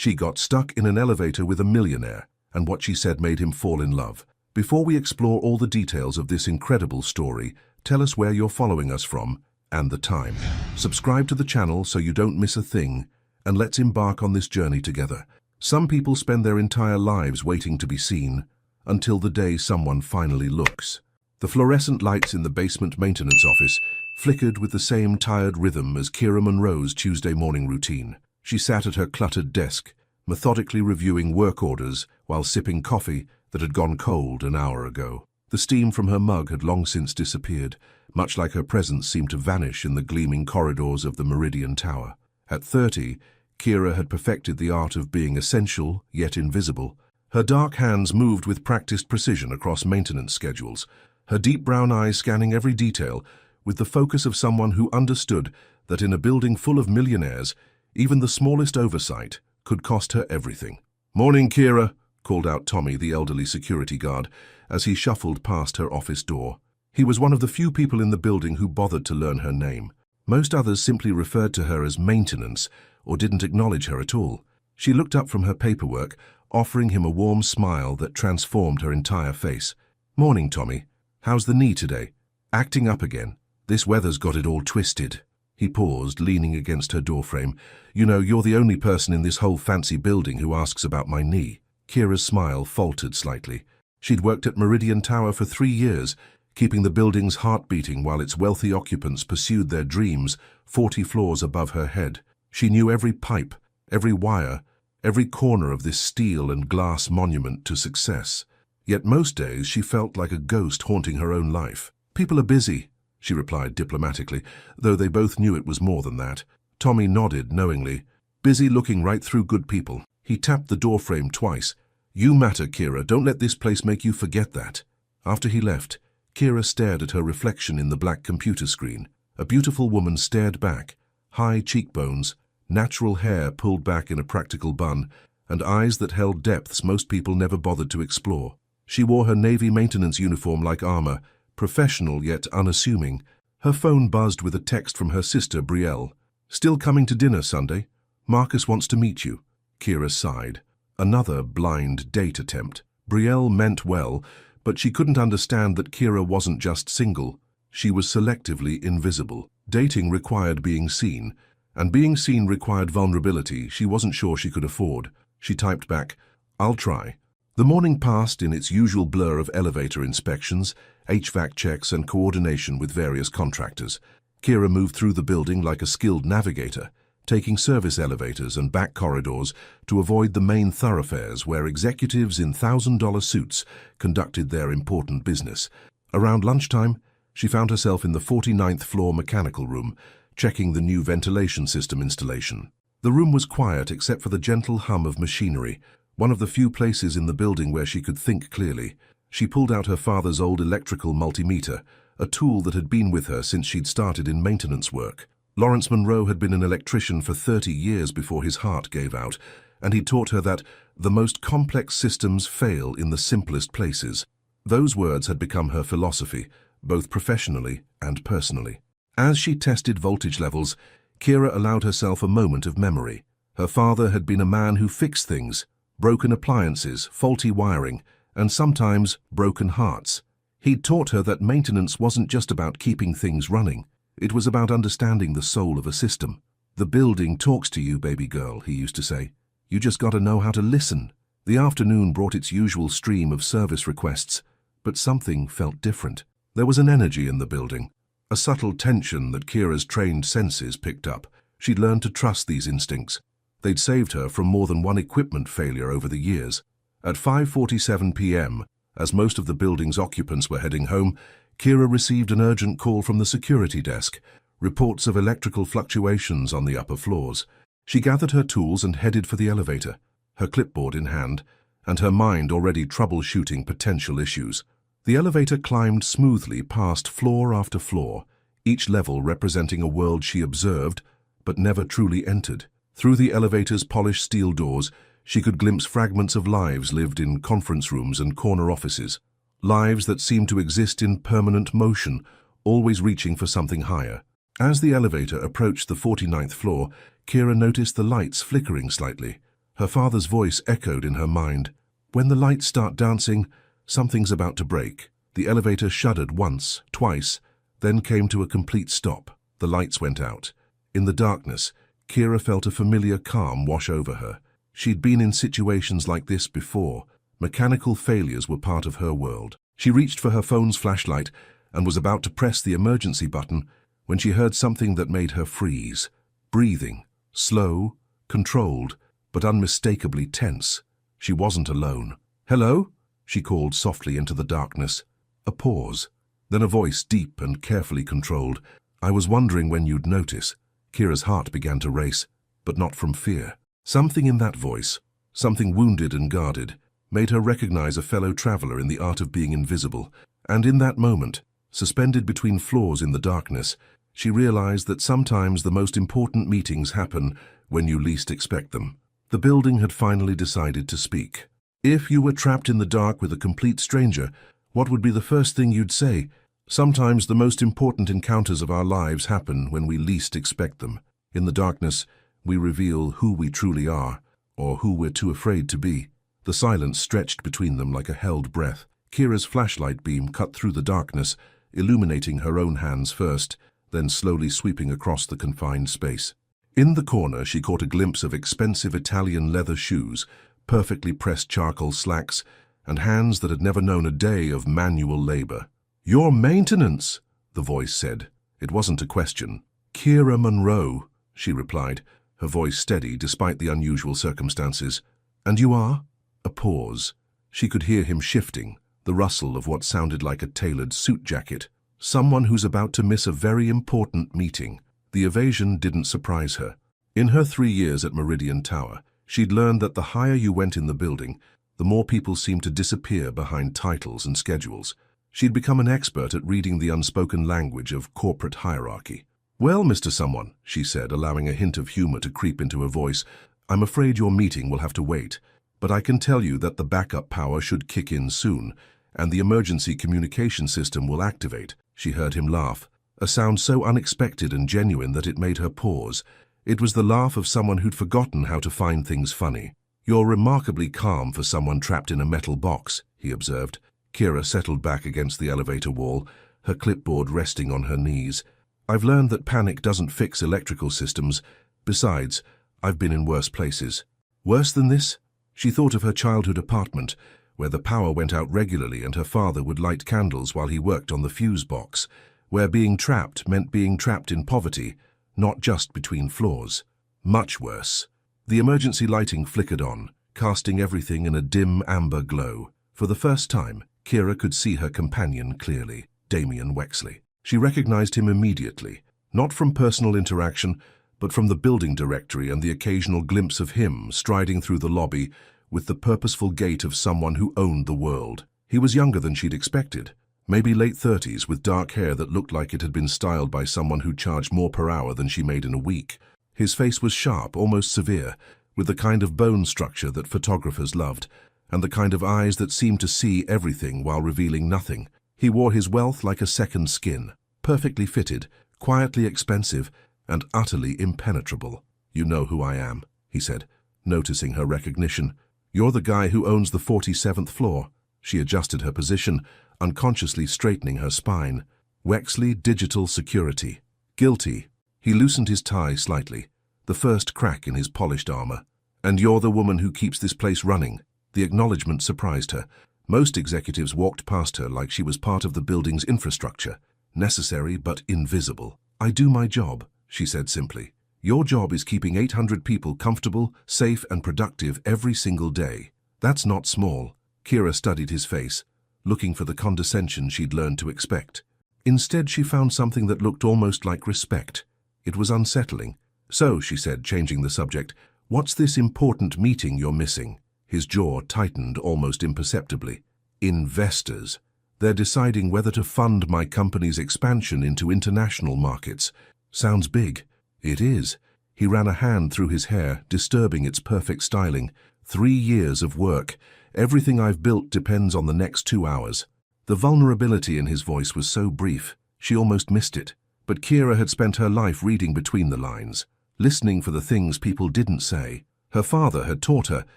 She got stuck in an elevator with a millionaire, and what she said made him fall in love. Before we explore all the details of this incredible story, tell us where you're following us from and the time. Subscribe to the channel so you don't miss a thing, and let's embark on this journey together. Some people spend their entire lives waiting to be seen, until the day someone finally looks. The fluorescent lights in the basement maintenance office flickered with the same tired rhythm as Kira Monroe's Tuesday morning routine. She sat at her cluttered desk, methodically reviewing work orders while sipping coffee that had gone cold an hour ago. The steam from her mug had long since disappeared, much like her presence seemed to vanish in the gleaming corridors of the Meridian Tower. At 30, Kira had perfected the art of being essential yet invisible. Her dark hands moved with practiced precision across maintenance schedules, her deep brown eyes scanning every detail with the focus of someone who understood that in a building full of millionaires, even the smallest oversight could cost her everything. "Morning, Kira," called out Tommy, the elderly security guard, as he shuffled past her office door. He was one of the few people in the building who bothered to learn her name. Most others simply referred to her as maintenance or didn't acknowledge her at all. She looked up from her paperwork, offering him a warm smile that transformed her entire face. "Morning, Tommy. How's the knee today? Acting up again? This weather's got it all twisted." He paused, leaning against her doorframe. "You know, you're the only person in this whole fancy building who asks about my knee." Kira's smile faltered slightly. She'd worked at Meridian Tower for 3 years, keeping the building's heart beating while its wealthy occupants pursued their dreams 40 floors above her head. She knew every pipe, every wire, every corner of this steel and glass monument to success. Yet most days she felt like a ghost haunting her own life. "People are busy," she replied diplomatically, though they both knew it was more than that. Tommy nodded knowingly. "Busy looking right through good people." He tapped the doorframe twice. "You matter, Kira. Don't let this place make you forget that." After he left, Kira stared at her reflection in the black computer screen. A beautiful woman stared back, high cheekbones, natural hair pulled back in a practical bun, and eyes that held depths most people never bothered to explore. She wore her Navy maintenance uniform like armor, professional yet unassuming. Her phone buzzed with a text from her sister, Brielle. "Still coming to dinner Sunday? Marcus wants to meet you." Kira sighed. Another blind date attempt. Brielle meant well, but she couldn't understand that Kira wasn't just single. She was selectively invisible. Dating required being seen, and being seen required vulnerability she wasn't sure she could afford. She typed back, "I'll try." The morning passed in its usual blur of elevator inspections, HVAC checks, and coordination with various contractors. Kira moved through the building like a skilled navigator, taking service elevators and back corridors to avoid the main thoroughfares where executives in $1,000 suits conducted their important business. Around lunchtime, she found herself in the 49th floor mechanical room, checking the new ventilation system installation. The room was quiet except for the gentle hum of machinery, one of the few places in the building where she could think clearly. She pulled out her father's old electrical multimeter, a tool that had been with her since she'd started in maintenance work. Lawrence Monroe had been an electrician for 30 years before his heart gave out, and he taught her that the most complex systems fail in the simplest places. Those words had become her philosophy, both professionally and personally. As she tested voltage levels, Kira allowed herself a moment of memory. Her father had been a man who fixed things, broken appliances, faulty wiring, and sometimes broken hearts. He'd taught her that maintenance wasn't just about keeping things running. It was about understanding the soul of a system. "The building talks to you, baby girl," he used to say. "You just gotta know how to listen." The afternoon brought its usual stream of service requests, but something felt different. There was an energy in the building, a subtle tension that Kira's trained senses picked up. She'd learned to trust these instincts. They'd saved her from more than one equipment failure over the years. At 5:47 p.m., as most of the building's occupants were heading home, Kira received an urgent call from the security desk, reports of electrical fluctuations on the upper floors. She gathered her tools and headed for the elevator, her clipboard in hand, and her mind already troubleshooting potential issues. The elevator climbed smoothly past floor after floor, each level representing a world she observed but never truly entered. Through the elevator's polished steel doors, she could glimpse fragments of lives lived in conference rooms and corner offices, lives that seemed to exist in permanent motion, always reaching for something higher. As the elevator approached the 49th floor, Kira noticed the lights flickering slightly. Her father's voice echoed in her mind. When the lights start dancing, something's about to break. The elevator shuddered once, twice, then came to a complete stop. The lights went out. In the darkness, Kira felt a familiar calm wash over her. She'd been in situations like this before. Mechanical failures were part of her world. She reached for her phone's flashlight and was about to press the emergency button when she heard something that made her freeze. Breathing, slow, controlled, but unmistakably tense. She wasn't alone. "Hello?" she called softly into the darkness. A pause. Then a voice, deep and carefully controlled. "I was wondering when you'd notice." Kira's heart began to race, but not from fear. Something in that voice, something wounded and guarded, made her recognize a fellow traveler in the art of being invisible. And in that moment, suspended between floors in the darkness, she realized that sometimes the most important meetings happen when you least expect them. The building had finally decided to speak. "If you were trapped in the dark with a complete stranger, what would be the first thing you'd say? Sometimes the most important encounters of our lives happen when we least expect them. In the darkness, we reveal who we truly are, or who we're too afraid to be." The silence stretched between them like a held breath. Kira's flashlight beam cut through the darkness, illuminating her own hands first, then slowly sweeping across the confined space. In the corner, she caught a glimpse of expensive Italian leather shoes, perfectly pressed charcoal slacks, and hands that had never known a day of manual labor. "Your maintenance," the voice said. It wasn't a question. "Kira Monroe," she replied, her voice steady despite the unusual circumstances. "And you are?" A pause. She could hear him shifting, the rustle of what sounded like a tailored suit jacket. Someone who's about to miss a very important meeting. The evasion didn't surprise her. In her 3 years at Meridian Tower, she'd learned that the higher you went in the building, the more people seemed to disappear behind titles and schedules. She'd become an expert at reading the unspoken language of corporate hierarchy. "Well, Mr. Someone," she said, allowing a hint of humor to creep into her voice, "I'm afraid your meeting will have to wait. But I can tell you that the backup power should kick in soon, and the emergency communication system will activate." She heard him laugh, a sound so unexpected and genuine that it made her pause. It was the laugh of someone who'd forgotten how to find things funny. "You're remarkably calm for someone trapped in a metal box," he observed. Kira settled back against the elevator wall, her clipboard resting on her knees. "I've learned that panic doesn't fix electrical systems. Besides, I've been in worse places." Worse than this? She thought of her childhood apartment, where the power went out regularly and her father would light candles while he worked on the fuse box, where being trapped meant being trapped in poverty, not just between floors. Much worse. The emergency lighting flickered on, casting everything in a dim amber glow. For the first time, Kira could see her companion clearly, Damien Wexley. She recognized him immediately, not from personal interaction, but from the building directory and the occasional glimpse of him striding through the lobby with the purposeful gait of someone who owned the world. He was younger than she'd expected, maybe late 30s, with dark hair that looked like it had been styled by someone who charged more per hour than she made in a week. His face was sharp, almost severe, with the kind of bone structure that photographers loved, and the kind of eyes that seemed to see everything while revealing nothing. He wore his wealth like a second skin, perfectly fitted, quietly expensive, and utterly impenetrable. "You know who I am," he said, noticing her recognition. "You're the guy who owns the 47th floor." She adjusted her position, unconsciously straightening her spine. "Wexley Digital Security." Guilty. He loosened his tie slightly, the first crack in his polished armor. "And you're the woman who keeps this place running." The acknowledgement surprised her. Most executives walked past her like she was part of the building's infrastructure, necessary but invisible. "I do my job," she said simply. "Your job is keeping 800 people comfortable, safe, and productive every single day. That's not small." Kira studied his face, looking for the condescension she'd learned to expect. Instead, she found something that looked almost like respect. It was unsettling. "So," she said, changing the subject, "what's this important meeting you're missing?" His jaw tightened almost imperceptibly. "Investors. They're deciding whether to fund my company's expansion into international markets." Sounds big. It is. He ran a hand through his hair, disturbing its perfect styling. 3 years of work. Everything I've built depends on the next 2 hours. The vulnerability in his voice was so brief, she almost missed it. But Kira had spent her life reading between the lines, listening for the things people didn't say. Her father had taught her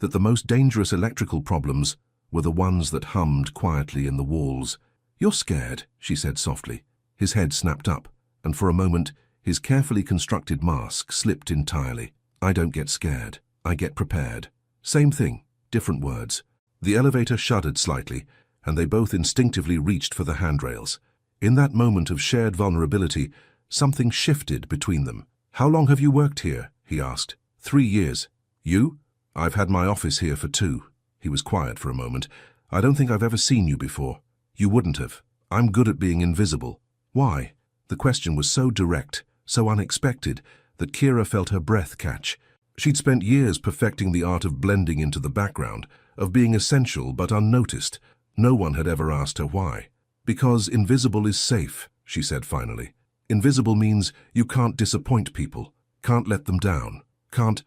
that the most dangerous electrical problems were the ones that hummed quietly in the walls. "You're scared," she said softly. His head snapped up, and for a moment, his carefully constructed mask slipped entirely. "I don't get scared. I get prepared." Same thing, different words. The elevator shuddered slightly, and they both instinctively reached for the handrails. In that moment of shared vulnerability, something shifted between them. "How long have you worked here?" he asked. 3 years. "You?" "I've had my office here for 2. He was quiet for a moment. "I don't think I've ever seen you before." "You wouldn't have. I'm good at being invisible." "Why?" The question was so direct, so unexpected, that Kira felt her breath catch. She'd spent years perfecting the art of blending into the background, of being essential but unnoticed. No one had ever asked her why. "Because invisible is safe," she said finally. "Invisible means you can't disappoint people, can't let them down, can't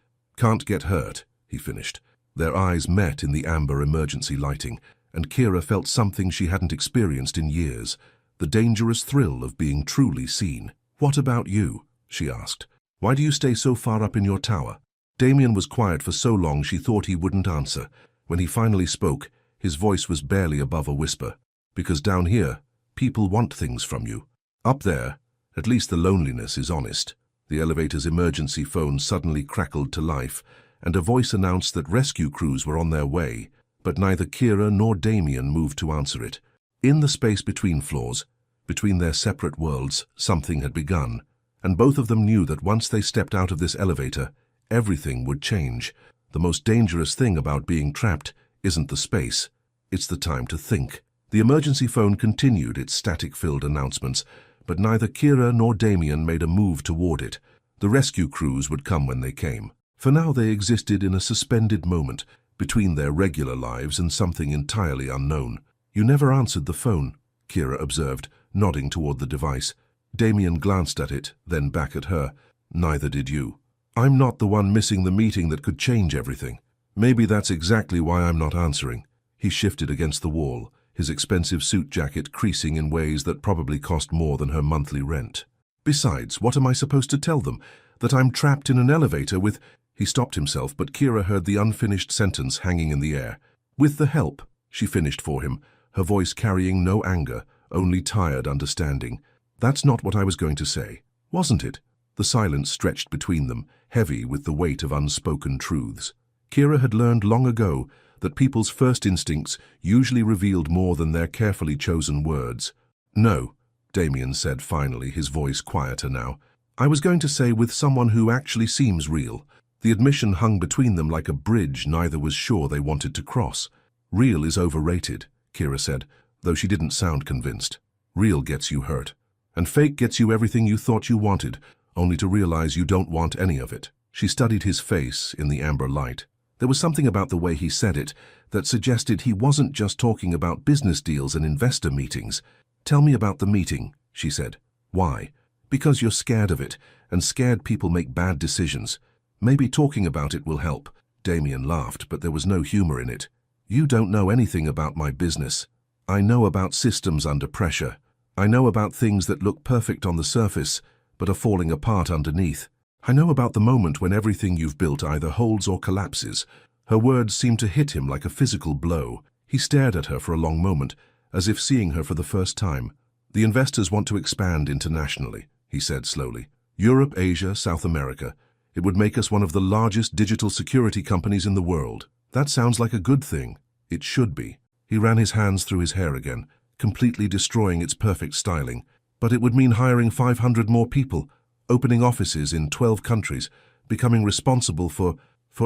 get hurt," he finished. Their eyes met in the amber emergency lighting, and Kira felt something she hadn't experienced in years, the dangerous thrill of being truly seen. "What about you?" she asked. "Why do you stay so far up in your tower?" Damien was quiet for so long she thought he wouldn't answer. When he finally spoke, his voice was barely above a whisper. "Because down here, people want things from you. Up there, at least the loneliness is honest." The elevator's emergency phone suddenly crackled to life, and a voice announced that rescue crews were on their way, but neither Kira nor Damien moved to answer it. In the space between floors, between their separate worlds, something had begun, and both of them knew that once they stepped out of this elevator, everything would change. The most dangerous thing about being trapped isn't the space, it's the time to think. The emergency phone continued its static-filled announcements, but neither Kira nor Damien made a move toward it. The rescue crews would come when they came. For now they existed in a suspended moment, between their regular lives and something entirely unknown. "You never answered the phone," Kira observed, nodding toward the device. Damien glanced at it, then back at her. "Neither did you." "I'm not the one missing the meeting that could change everything." "Maybe that's exactly why I'm not answering." He shifted against the wall, his expensive suit jacket creasing in ways that probably cost more than her monthly rent. "Besides, what am I supposed to tell them? That I'm trapped in an elevator with—" He stopped himself, but Kira heard the unfinished sentence hanging in the air. "With the help," she finished for him, her voice carrying no anger, only tired understanding. "That's not what I was going to say, wasn't it?" The silence stretched between them, heavy with the weight of unspoken truths. Kira had learned long ago that people's first instincts usually revealed more than their carefully chosen words. "No," Damien said finally, his voice quieter now. "I was going to say with someone who actually seems real." The admission hung between them like a bridge neither was sure they wanted to cross. "Real is overrated," Kira said, though she didn't sound convinced. "Real gets you hurt. And fake gets you everything you thought you wanted, only to realize you don't want any of it." She studied his face in the amber light. There was something about the way he said it that suggested he wasn't just talking about business deals and investor meetings. "Tell me about the meeting," she said. "Why?" "Because you're scared of it, and scared people make bad decisions. Maybe talking about it will help." Damien laughed, but there was no humor in it. "You don't know anything about my business. I know about systems under pressure. I know about things that look perfect on the surface, but are falling apart underneath. I know about the moment when everything you've built either holds or collapses." Her words seemed to hit him like a physical blow. He stared at her for a long moment, as if seeing her for the first time. "The investors want to expand internationally," he said slowly. "Europe, Asia, South America. It would make us one of the largest digital security companies in the world." "That sounds like a good thing." "It should be." He ran his hands through his hair again, completely destroying its perfect styling. "But it would mean hiring 500 more people, opening offices in 12 countries, becoming responsible for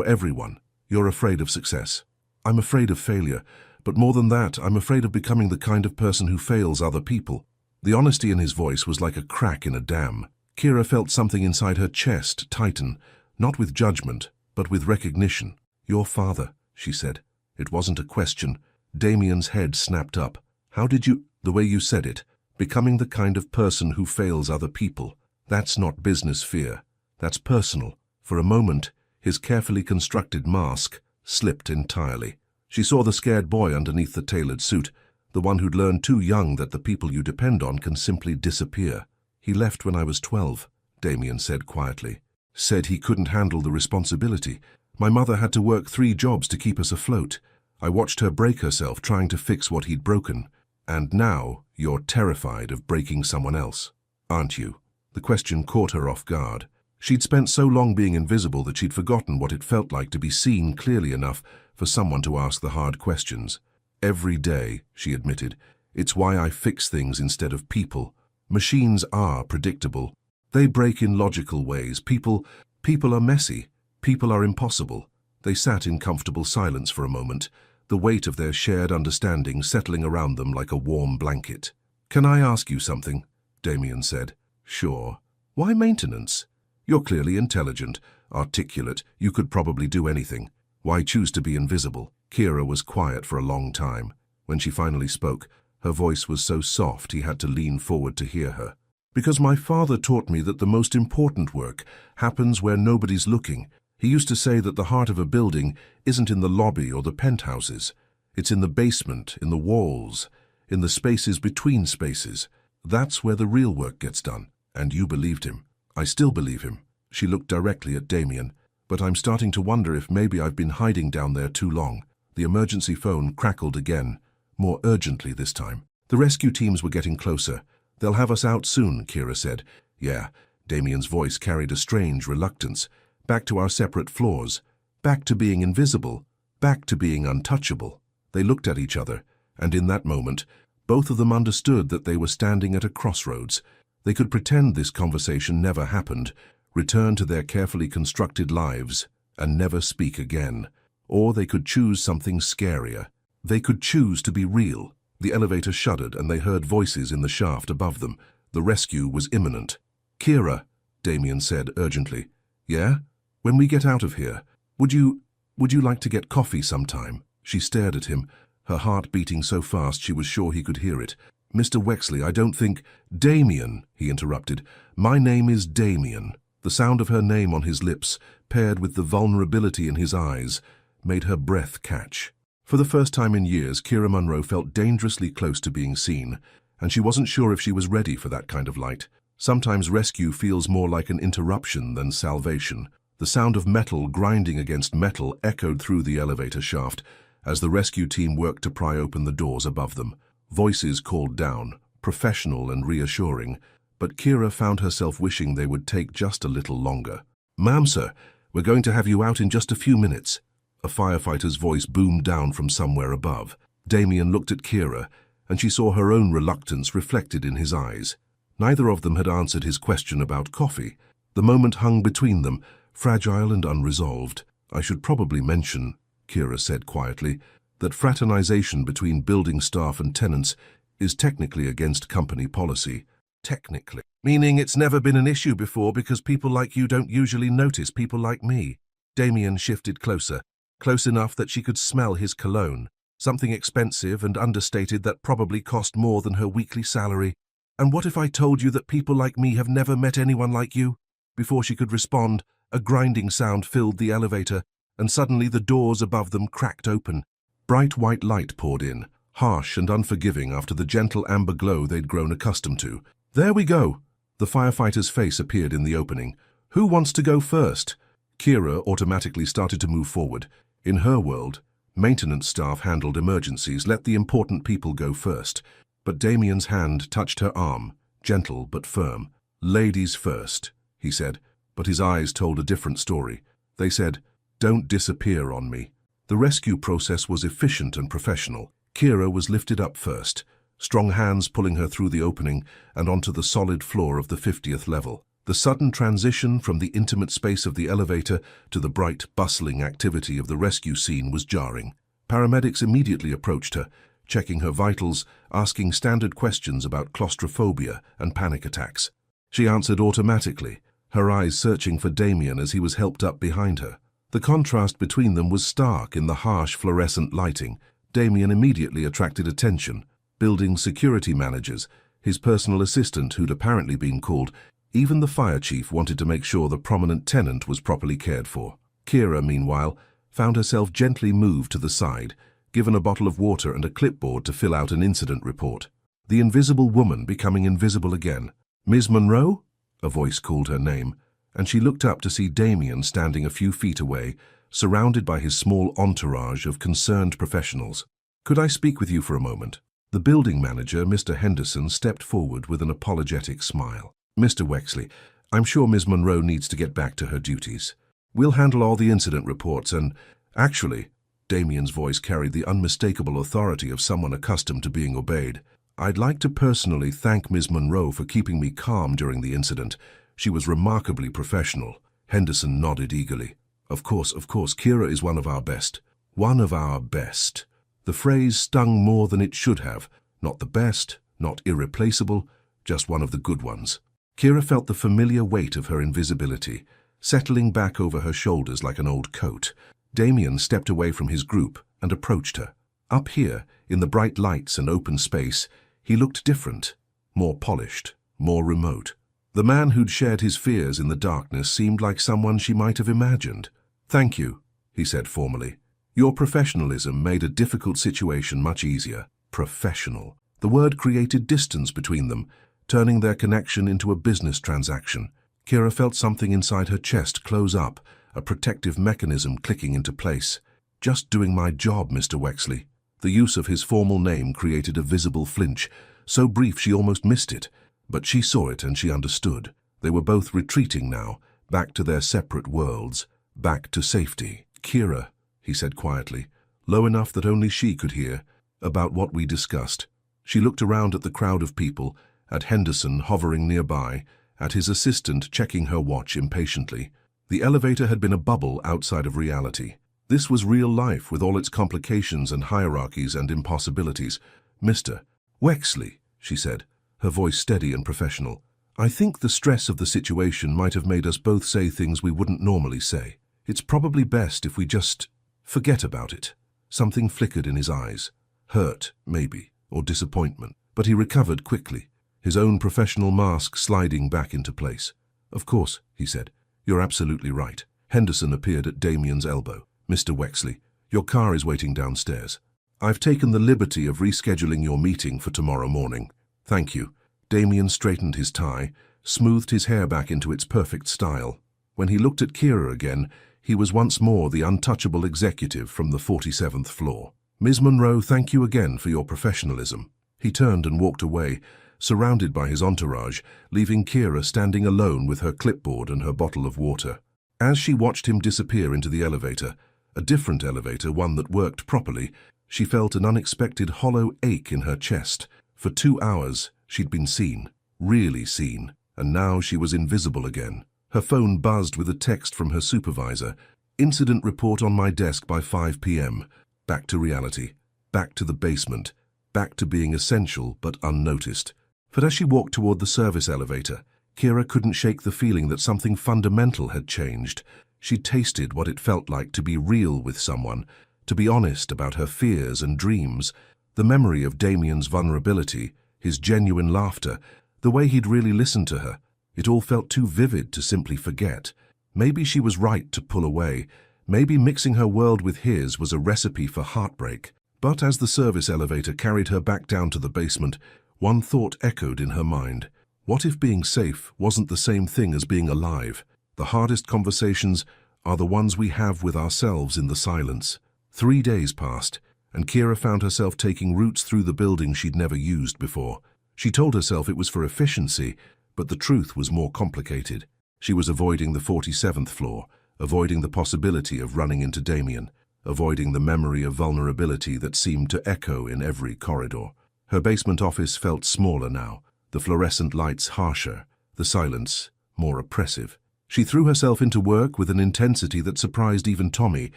everyone. You're afraid of success." "I'm afraid of failure, but more than that, I'm afraid of becoming the kind of person who fails other people." The honesty in his voice was like a crack in a dam. Kira felt something inside her chest tighten, not with judgment, but with recognition. "Your father," she said. It wasn't a question. Damien's head snapped up. "How did you—" "The way you said it. Becoming the kind of person who fails other people. That's not business fear. That's personal." For a moment, his carefully constructed mask slipped entirely. She saw the scared boy underneath the tailored suit, the one who'd learned too young that the people you depend on can simply disappear. "He left when I was 12, Damien said quietly. "Said he couldn't handle the responsibility. My mother had to work 3 jobs to keep us afloat. I watched her break herself trying to fix what he'd broken. And now you're terrified of breaking someone else, aren't you? The question caught her off guard. She'd spent so long being invisible that she'd forgotten what it felt like to be seen clearly enough for someone to ask the hard questions. Every day, she admitted, it's why I fix things instead of people. Machines are predictable. They break in logical ways. People are messy. People are impossible. They sat in comfortable silence for a moment, the weight of their shared understanding settling around them like a warm blanket. "Can I ask you something?" Damien said. "Sure. Why maintenance? You're clearly intelligent, articulate, you could probably do anything. Why choose to be invisible?" Kira was quiet for a long time. When she finally spoke, her voice was so soft he had to lean forward to hear her. "Because my father taught me that the most important work happens where nobody's looking. He used to say that the heart of a building isn't in the lobby or the penthouses. It's in the basement, in the walls, in the spaces between spaces. That's where the real work gets done." And you believed him. "I still believe him." She looked directly at Damien. "But I'm starting to wonder if maybe I've been hiding down there too long." The emergency phone crackled again, more urgently this time. The rescue teams were getting closer. "They'll have us out soon," Kira said. "Yeah." Damien's voice carried a strange reluctance. "Back to our separate floors. Back to being invisible. Back to being untouchable." They looked at each other, and in that moment, both of them understood that they were standing at a crossroads. They could pretend this conversation never happened, return to their carefully constructed lives, and never speak again. Or they could choose something scarier. They could choose to be real. The elevator shuddered and they heard voices in the shaft above them. The rescue was imminent. "Kira," Damien said urgently. "Yeah? When we get out of here, would you like to get coffee sometime?" She stared at him, her heart beating so fast she was sure he could hear it. "Mr. Wexley, I don't think—" "Damien," he interrupted. "My name is Damien." The sound of her name on his lips, paired with the vulnerability in his eyes, made her breath catch. For the first time in years, Kira Munro felt dangerously close to being seen, and she wasn't sure if she was ready for that kind of light. Sometimes rescue feels more like an interruption than salvation. The sound of metal grinding against metal echoed through the elevator shaft as the rescue team worked to pry open the doors above them. Voices called down, professional and reassuring, but Kira found herself wishing they would take just a little longer. "Ma'am, sir, we're going to have you out in just a few minutes." A firefighter's voice boomed down from somewhere above. Damien looked at Kira, and she saw her own reluctance reflected in his eyes. Neither of them had answered his question about coffee. The moment hung between them, fragile and unresolved. "I should probably mention," Kira said quietly, "that fraternization between building staff and tenants is technically against company policy." "Technically. Meaning it's never been an issue before because people like you don't usually notice people like me." Damien shifted closer, close enough that she could smell his cologne, something expensive and understated that probably cost more than her weekly salary. "And what if I told you that people like me have never met anyone like you?" Before she could respond, a grinding sound filled the elevator, and suddenly the doors above them cracked open. Bright white light poured in, harsh and unforgiving after the gentle amber glow they'd grown accustomed to. "There we go." The firefighter's face appeared in the opening. "Who wants to go first?" Kira automatically started to move forward. In her world, maintenance staff handled emergencies, let the important people go first. But Damien's hand touched her arm, gentle but firm. "Ladies first," he said, but his eyes told a different story. They said, "Don't disappear on me." The rescue process was efficient and professional. Kira was lifted up first, strong hands pulling her through the opening and onto the solid floor of the 50th level. The sudden transition from the intimate space of the elevator to the bright, bustling activity of the rescue scene was jarring. Paramedics immediately approached her, checking her vitals, asking standard questions about claustrophobia and panic attacks. She answered automatically, her eyes searching for Damien as he was helped up behind her. The contrast between them was stark in the harsh fluorescent lighting. Damien immediately attracted attention. Building security managers, his personal assistant who'd apparently been called, even the fire chief wanted to make sure the prominent tenant was properly cared for. Kira, meanwhile, found herself gently moved to the side, given a bottle of water and a clipboard to fill out an incident report. The invisible woman becoming invisible again. "Ms. Monroe?" A voice called her name, and she looked up to see Damien standing a few feet away, surrounded by his small entourage of concerned professionals. "Could I speak with you for a moment?" The building manager, Mr. Henderson, stepped forward with an apologetic smile. "Mr. Wexley, I'm sure Ms. Monroe needs to get back to her duties. We'll handle all the incident reports and—" "Actually," Damien's voice carried the unmistakable authority of someone accustomed to being obeyed, "I'd like to personally thank Ms. Monroe for keeping me calm during the incident. She was remarkably professional." Henderson nodded eagerly. Of course, Kira is one of our best." One of our best. The phrase stung more than it should have. Not the best, not irreplaceable, just one of the good ones. Kira felt the familiar weight of her invisibility, settling back over her shoulders like an old coat. Damien stepped away from his group and approached her. Up here, in the bright lights and open space, he looked different, more polished, more remote. The man who'd shared his fears in the darkness seemed like someone she might have imagined. "Thank you," he said formally. "Your professionalism made a difficult situation much easier." Professional. The word created distance between them, turning their connection into a business transaction. Kira felt something inside her chest close up, a protective mechanism clicking into place. "Just doing my job, Mr. Wexley." The use of his formal name created a visible flinch, so brief she almost missed it. But she saw it and she understood. They were both retreating now, back to their separate worlds, back to safety. "Kira," he said quietly, low enough that only she could hear, "about what we discussed." She looked around at the crowd of people, at Henderson hovering nearby, at his assistant checking her watch impatiently. The elevator had been a bubble outside of reality. This was real life with all its complications and hierarchies and impossibilities. "Mr. Wexley," she said, her voice steady and professional, "I think the stress of the situation might have made us both say things we wouldn't normally say. It's probably best if we just forget about it." Something flickered in his eyes. Hurt, maybe, or disappointment. But he recovered quickly, his own professional mask sliding back into place. "Of course," he said. "You're absolutely right." Henderson appeared at Damien's elbow. "Mr. Wexley, your car is waiting downstairs. I've taken the liberty of rescheduling your meeting for tomorrow morning." "Thank you." Damien straightened his tie, smoothed his hair back into its perfect style. When he looked at Kira again, he was once more the untouchable executive from the 47th floor. "Ms. Monroe, thank you again for your professionalism." He turned and walked away, surrounded by his entourage, leaving Kira standing alone with her clipboard and her bottle of water. As she watched him disappear into the elevator, a different elevator, one that worked properly, she felt an unexpected hollow ache in her chest. For 2 hours, she'd been seen, really seen, and now she was invisible again. Her phone buzzed with a text from her supervisor. "Incident report on my desk by 5 p.m. Back to reality, back to the basement, back to being essential but unnoticed. But as she walked toward the service elevator, Kira couldn't shake the feeling that something fundamental had changed. She'd tasted what it felt like to be real with someone, to be honest about her fears and dreams. The memory of Damien's vulnerability, his genuine laughter, the way he'd really listened to her, it all felt too vivid to simply forget. Maybe she was right to pull away. Maybe mixing her world with his was a recipe for heartbreak. But as the service elevator carried her back down to the basement, one thought echoed in her mind. What if being safe wasn't the same thing as being alive? The hardest conversations are the ones we have with ourselves in the silence. 3 days passed, and Kira found herself taking routes through the building she'd never used before. She told herself it was for efficiency, but the truth was more complicated. She was avoiding the 47th floor, avoiding the possibility of running into Damien, avoiding the memory of vulnerability that seemed to echo in every corridor. Her basement office felt smaller now, the fluorescent lights harsher, the silence more oppressive. She threw herself into work with an intensity that surprised even Tommy,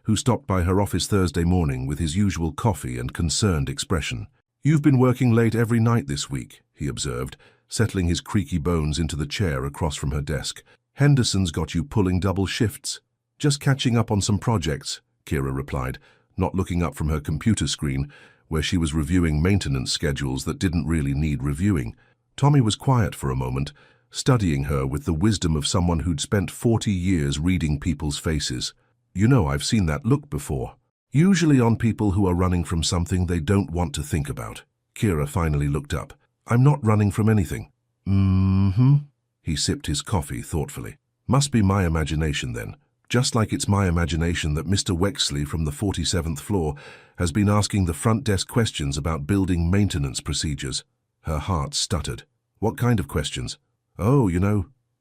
who stopped by her office Thursday morning with his usual coffee and concerned expression. "You've been working late every night this week," he observed, settling his creaky bones into the chair across from her desk. "Henderson's got you pulling double shifts." "Just catching up on some projects," Kira replied, not looking up from her computer screen, where she was reviewing maintenance schedules that didn't really need reviewing. Tommy was quiet for a moment, studying her with the wisdom of someone who'd spent 40 years reading people's faces. "You know, I've seen that look before. Usually on people who are running from something they don't want to think about." Kira finally looked up. "I'm not running from anything." "Mm-hmm." He sipped his coffee thoughtfully. "Must be my imagination then. Just like it's my imagination that Mr. Wexley from the 47th floor has been asking the front desk questions about building maintenance procedures. Her heart stuttered. What kind of questions? Oh,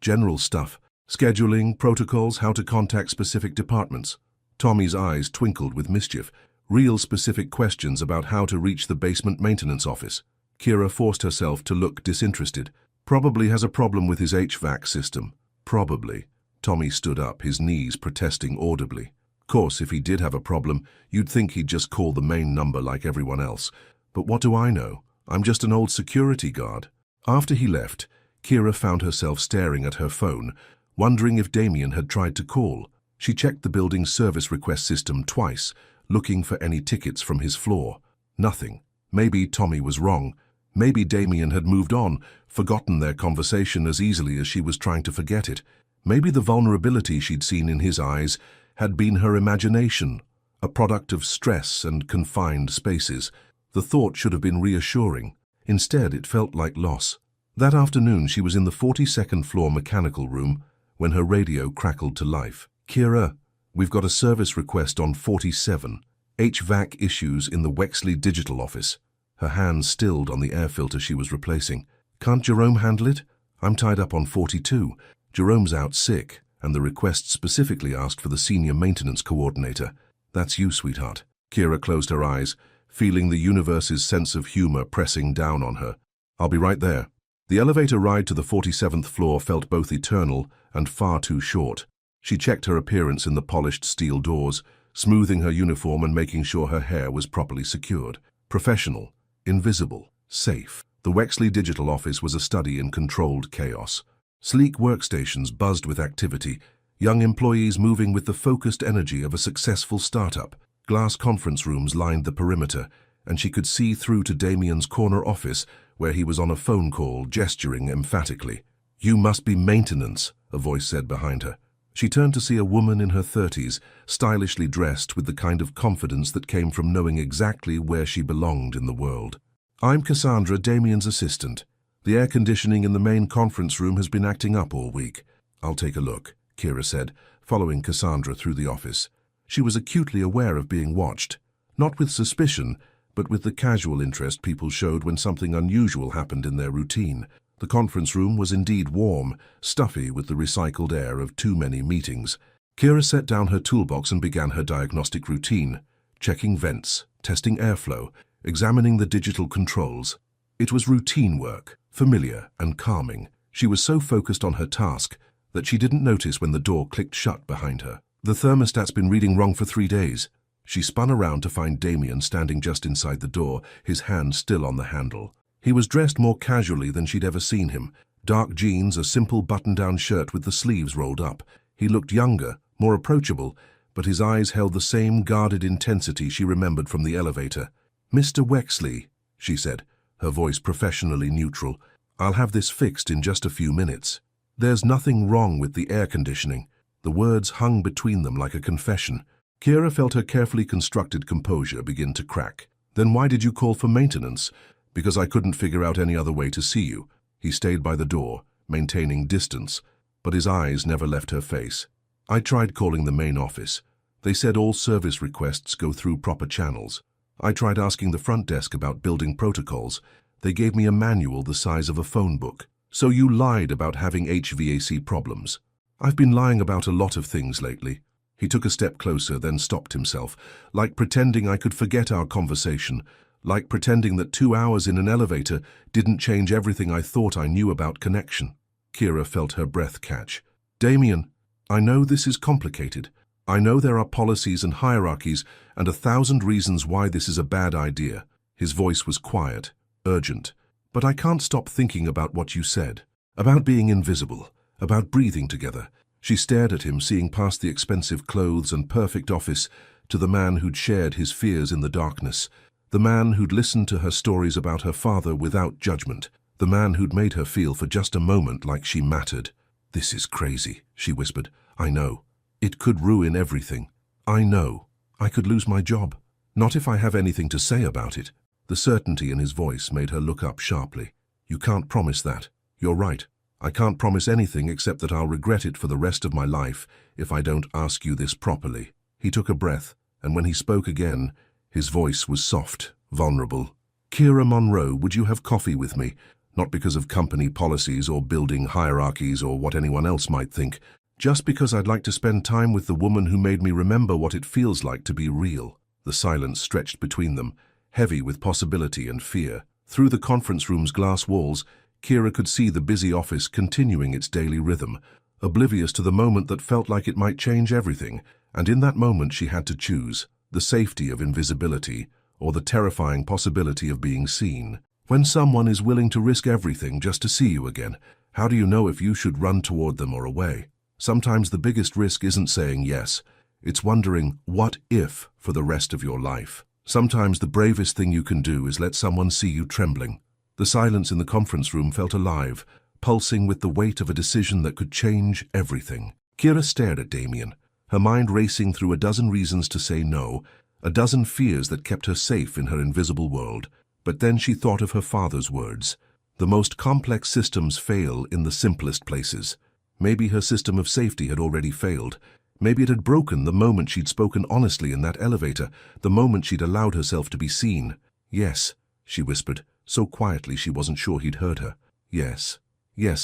general stuff. Scheduling, protocols, how to contact specific departments. Tommy's eyes twinkled with mischief. Real specific questions about how to reach the basement maintenance office. Kira forced herself to look disinterested. Probably has a problem with his HVAC system. Probably. Tommy stood up, his knees protesting audibly. Course, if he did have a problem, you'd think he'd just call the main number like everyone else. But what do I know? I'm just an old security guard. After he left, Kira found herself staring at her phone, wondering if Damien had tried to call. She checked the building's service request system twice, looking for any tickets from his floor. Nothing. Maybe Tommy was wrong. Maybe Damien had moved on, forgotten their conversation as easily as she was trying to forget it. Maybe the vulnerability she'd seen in his eyes had been her imagination, a product of stress and confined spaces. The thought should have been reassuring. Instead, it felt like loss. That afternoon, she was in the 42nd floor mechanical room when her radio crackled to life. Kira, we've got a service request on 47. HVAC issues in the Wexley digital office. Her hands stilled on the air filter she was replacing. Can't Jerome handle it? I'm tied up on 42. Jerome's out sick, and the request specifically asked for the senior maintenance coordinator. That's you, sweetheart. Kira closed her eyes, feeling the universe's sense of humor pressing down on her. I'll be right there. The elevator ride to the 47th floor felt both eternal and far too short. She checked her appearance in the polished steel doors, smoothing her uniform and making sure her hair was properly secured. Professional, invisible, safe. The Wexley digital office was a study in controlled chaos. Sleek workstations buzzed with activity, young employees moving with the focused energy of a successful startup. Glass conference rooms lined the perimeter, and she could see through to Damien's corner office, where he was on a phone call, gesturing emphatically. You must be maintenance, a voice said behind her. She turned to see a woman in her 30s, stylishly dressed with the kind of confidence that came from knowing exactly where she belonged in the world. I'm Cassandra, Damien's assistant. The air conditioning in the main conference room has been acting up all week. I'll take a look, Kira said, following Cassandra through the office. She was acutely aware of being watched, not with suspicion, but with the casual interest people showed when something unusual happened in their routine. The conference room was indeed warm, stuffy with the recycled air of too many meetings. Kira set down her toolbox and began her diagnostic routine, checking vents, testing airflow, examining the digital controls. It was routine work, familiar and calming. She was so focused on her task that she didn't notice when the door clicked shut behind her. The thermostat's been reading wrong for 3 days. She spun around to find Damien standing just inside the door, his hand still on the handle. He was dressed more casually than she'd ever seen him. Dark jeans, a simple button-down shirt with the sleeves rolled up. He looked younger, more approachable, but his eyes held the same guarded intensity she remembered from the elevator. Mr. Wexley, she said, her voice professionally neutral. I'll have this fixed in just a few minutes. There's nothing wrong with the air conditioning. The words hung between them like a confession. Kira felt her carefully constructed composure begin to crack. Then why did you call for maintenance? Because I couldn't figure out any other way to see you. He stayed by the door, maintaining distance, but his eyes never left her face. I tried calling the main office. They said all service requests go through proper channels. I tried asking the front desk about building protocols. They gave me a manual the size of a phone book. So you lied about having HVAC problems. I've been lying about a lot of things lately. He took a step closer, then stopped himself, like pretending I could forget our conversation, like pretending that 2 hours in an elevator didn't change everything I thought I knew about connection. Kira felt her breath catch. Damien, I know this is complicated. I know there are policies and hierarchies and 1,000 reasons why this is a bad idea. His voice was quiet, urgent. But I can't stop thinking about what you said, about being invisible, about breathing together. She stared at him, seeing past the expensive clothes and perfect office to the man who'd shared his fears in the darkness, the man who'd listened to her stories about her father without judgment, the man who'd made her feel for just a moment like she mattered. This is crazy, she whispered. I know. It could ruin everything. I know. I could lose my job. Not if I have anything to say about it. The certainty in his voice made her look up sharply. You can't promise that. You're right. I can't promise anything except that I'll regret it for the rest of my life if I don't ask you this properly. He took a breath, and when he spoke again, his voice was soft, vulnerable. Kira Monroe, would you have coffee with me? Not because of company policies or building hierarchies or what anyone else might think, just because I'd like to spend time with the woman who made me remember what it feels like to be real. The silence stretched between them, heavy with possibility and fear. Through the conference room's glass walls, Kira could see the busy office continuing its daily rhythm, oblivious to the moment that felt like it might change everything, and in that moment she had to choose the safety of invisibility or the terrifying possibility of being seen. When someone is willing to risk everything just to see you again, how do you know if you should run toward them or away? Sometimes the biggest risk isn't saying yes, it's wondering what if for the rest of your life. Sometimes the bravest thing you can do is let someone see you trembling. The silence in the conference room felt alive, pulsing with the weight of a decision that could change everything. Kira stared at Damien, her mind racing through a dozen reasons to say no, a dozen fears that kept her safe in her invisible world. But then she thought of her father's words. The most complex systems fail in the simplest places. Maybe her system of safety had already failed. Maybe it had broken the moment she'd spoken honestly in that elevator, the moment she'd allowed herself to be seen. Yes, she whispered, so quietly she wasn't sure he'd heard her. Yes,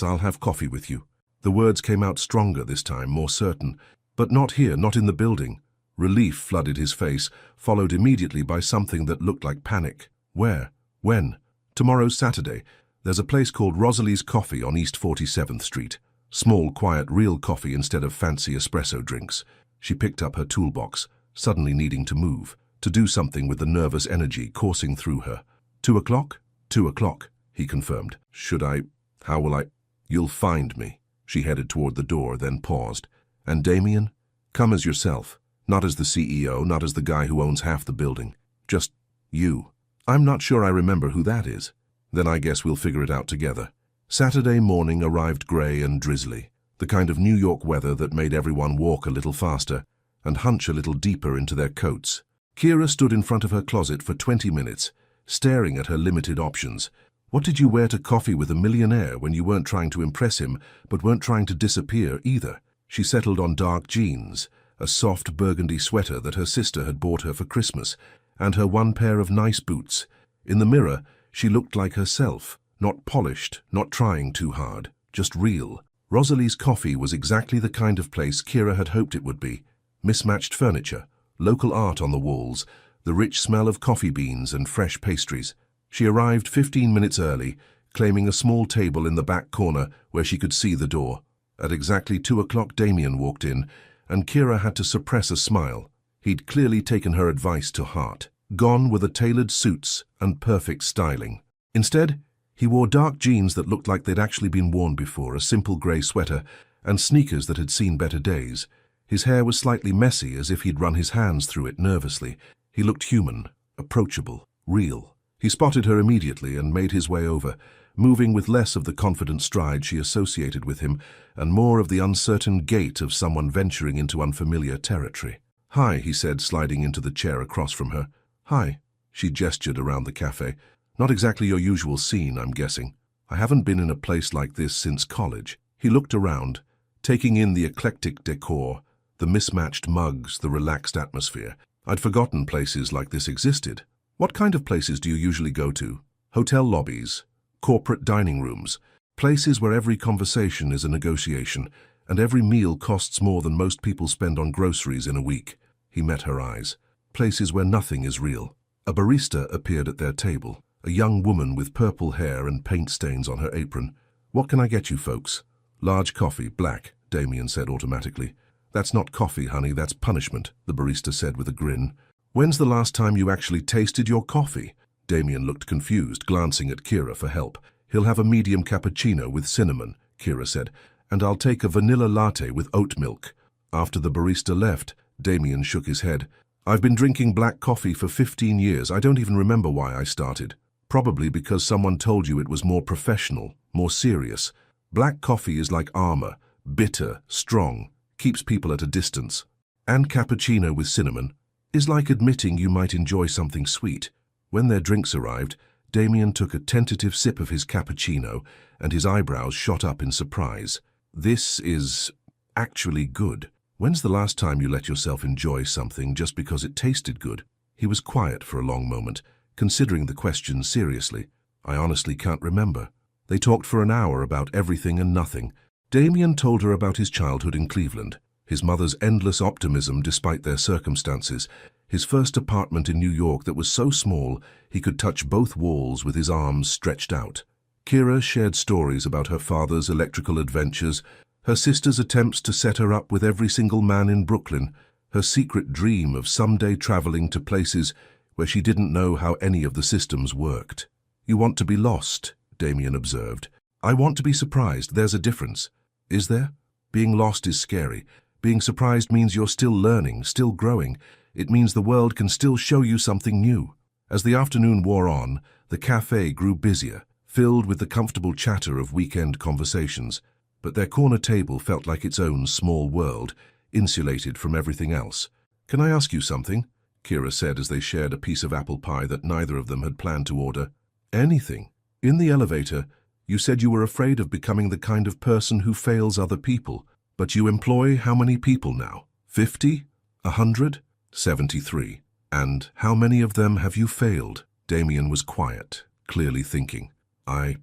I'll have coffee with you. The words came out stronger this time, more certain. But not here, not in the building. Relief flooded his face, followed immediately by something that looked like panic. Where? When? Tomorrow's Saturday. There's a place called Rosalie's Coffee on East 47th Street. Small, quiet, real coffee instead of fancy espresso drinks. She picked up her toolbox, suddenly needing to move, to do something with the nervous energy coursing through her. 2 o'clock? 2 o'clock, he confirmed. Should I? How will I? You'll find me. She headed toward the door, then paused. And Damien? Come as yourself. Not as the CEO, not as the guy who owns half the building. Just you. I'm not sure I remember who that is. Then I guess we'll figure it out together. Saturday morning arrived grey and drizzly, the kind of New York weather that made everyone walk a little faster and hunch a little deeper into their coats. Kira stood in front of her closet for 20 minutes, staring at her limited options. What did you wear to coffee with a millionaire when you weren't trying to impress him, but weren't trying to disappear either? She settled on dark jeans, a soft burgundy sweater that her sister had bought her for Christmas, and her one pair of nice boots. In the mirror, she looked like herself, not polished, not trying too hard, just real. Rosalie's Coffee was exactly the kind of place Kira had hoped it would be. Mismatched furniture, local art on the walls, the rich smell of coffee beans and fresh pastries. She arrived 15 minutes early, claiming a small table in the back corner where she could see the door. At exactly 2 o'clock, Damien walked in, and Kira had to suppress a smile. He'd clearly taken her advice to heart. Gone were the tailored suits and perfect styling. Instead, he wore dark jeans that looked like they'd actually been worn before, a simple grey sweater, and sneakers that had seen better days. His hair was slightly messy, as if he'd run his hands through it nervously. He looked human, approachable, real. He spotted her immediately and made his way over, moving with less of the confident stride she associated with him and more of the uncertain gait of someone venturing into unfamiliar territory. "Hi," he said, sliding into the chair across from her. "Hi." She gestured around the cafe. "Not exactly your usual scene, I'm guessing. I haven't been in a place like this since college." He looked around, taking in the eclectic decor, the mismatched mugs, the relaxed atmosphere. I'd forgotten places like this existed. What kind of places do you usually go to? Hotel lobbies, corporate dining rooms, places where every conversation is a negotiation, and every meal costs more than most people spend on groceries in a week. He met her eyes. Places where nothing is real. A barista appeared at their table, a young woman with purple hair and paint stains on her apron. "What can I get you folks?" "Large coffee, black," Damien said automatically. "That's not coffee, honey, that's punishment," the barista said with a grin. "When's the last time you actually tasted your coffee?" Damien looked confused, glancing at Kira for help. "He'll have a medium cappuccino with cinnamon," Kira said, "and I'll take a vanilla latte with oat milk." After the barista left, Damien shook his head. "I've been drinking black coffee for 15 years. I don't even remember why I started. Probably because someone told you it was more professional, more serious. Black coffee is like armor, bitter, strong, keeps people at a distance. And cappuccino with cinnamon is like admitting you might enjoy something sweet." When their drinks arrived, Damien took a tentative sip of his cappuccino, and his eyebrows shot up in surprise. This is actually good. When's the last time you let yourself enjoy something just because it tasted good? He was quiet for a long moment, considering the question seriously. I honestly can't remember. They talked for an hour about everything and nothing. Damien told her about his childhood in Cleveland, his mother's endless optimism despite their circumstances, his first apartment in New York that was so small he could touch both walls with his arms stretched out. Kira shared stories about her father's electrical adventures, her sister's attempts to set her up with every single man in Brooklyn, her secret dream of someday traveling to places where she didn't know how any of the systems worked. "You want to be lost," Damien observed. "I want to be surprised. There's a difference." "Is there?" "Being lost is scary. Being surprised means you're still learning, still growing. It means the world can still show you something new." As the afternoon wore on, the cafe grew busier, filled with the comfortable chatter of weekend conversations. But their corner table felt like its own small world, insulated from everything else. "Can I ask you something?" Kira said as they shared a piece of apple pie that neither of them had planned to order. "Anything. In the elevator, you said you were afraid of becoming the kind of person who fails other people. But you employ how many people now? 50? 100? 73. And how many of them have you failed?" Damien was quiet, clearly thinking. I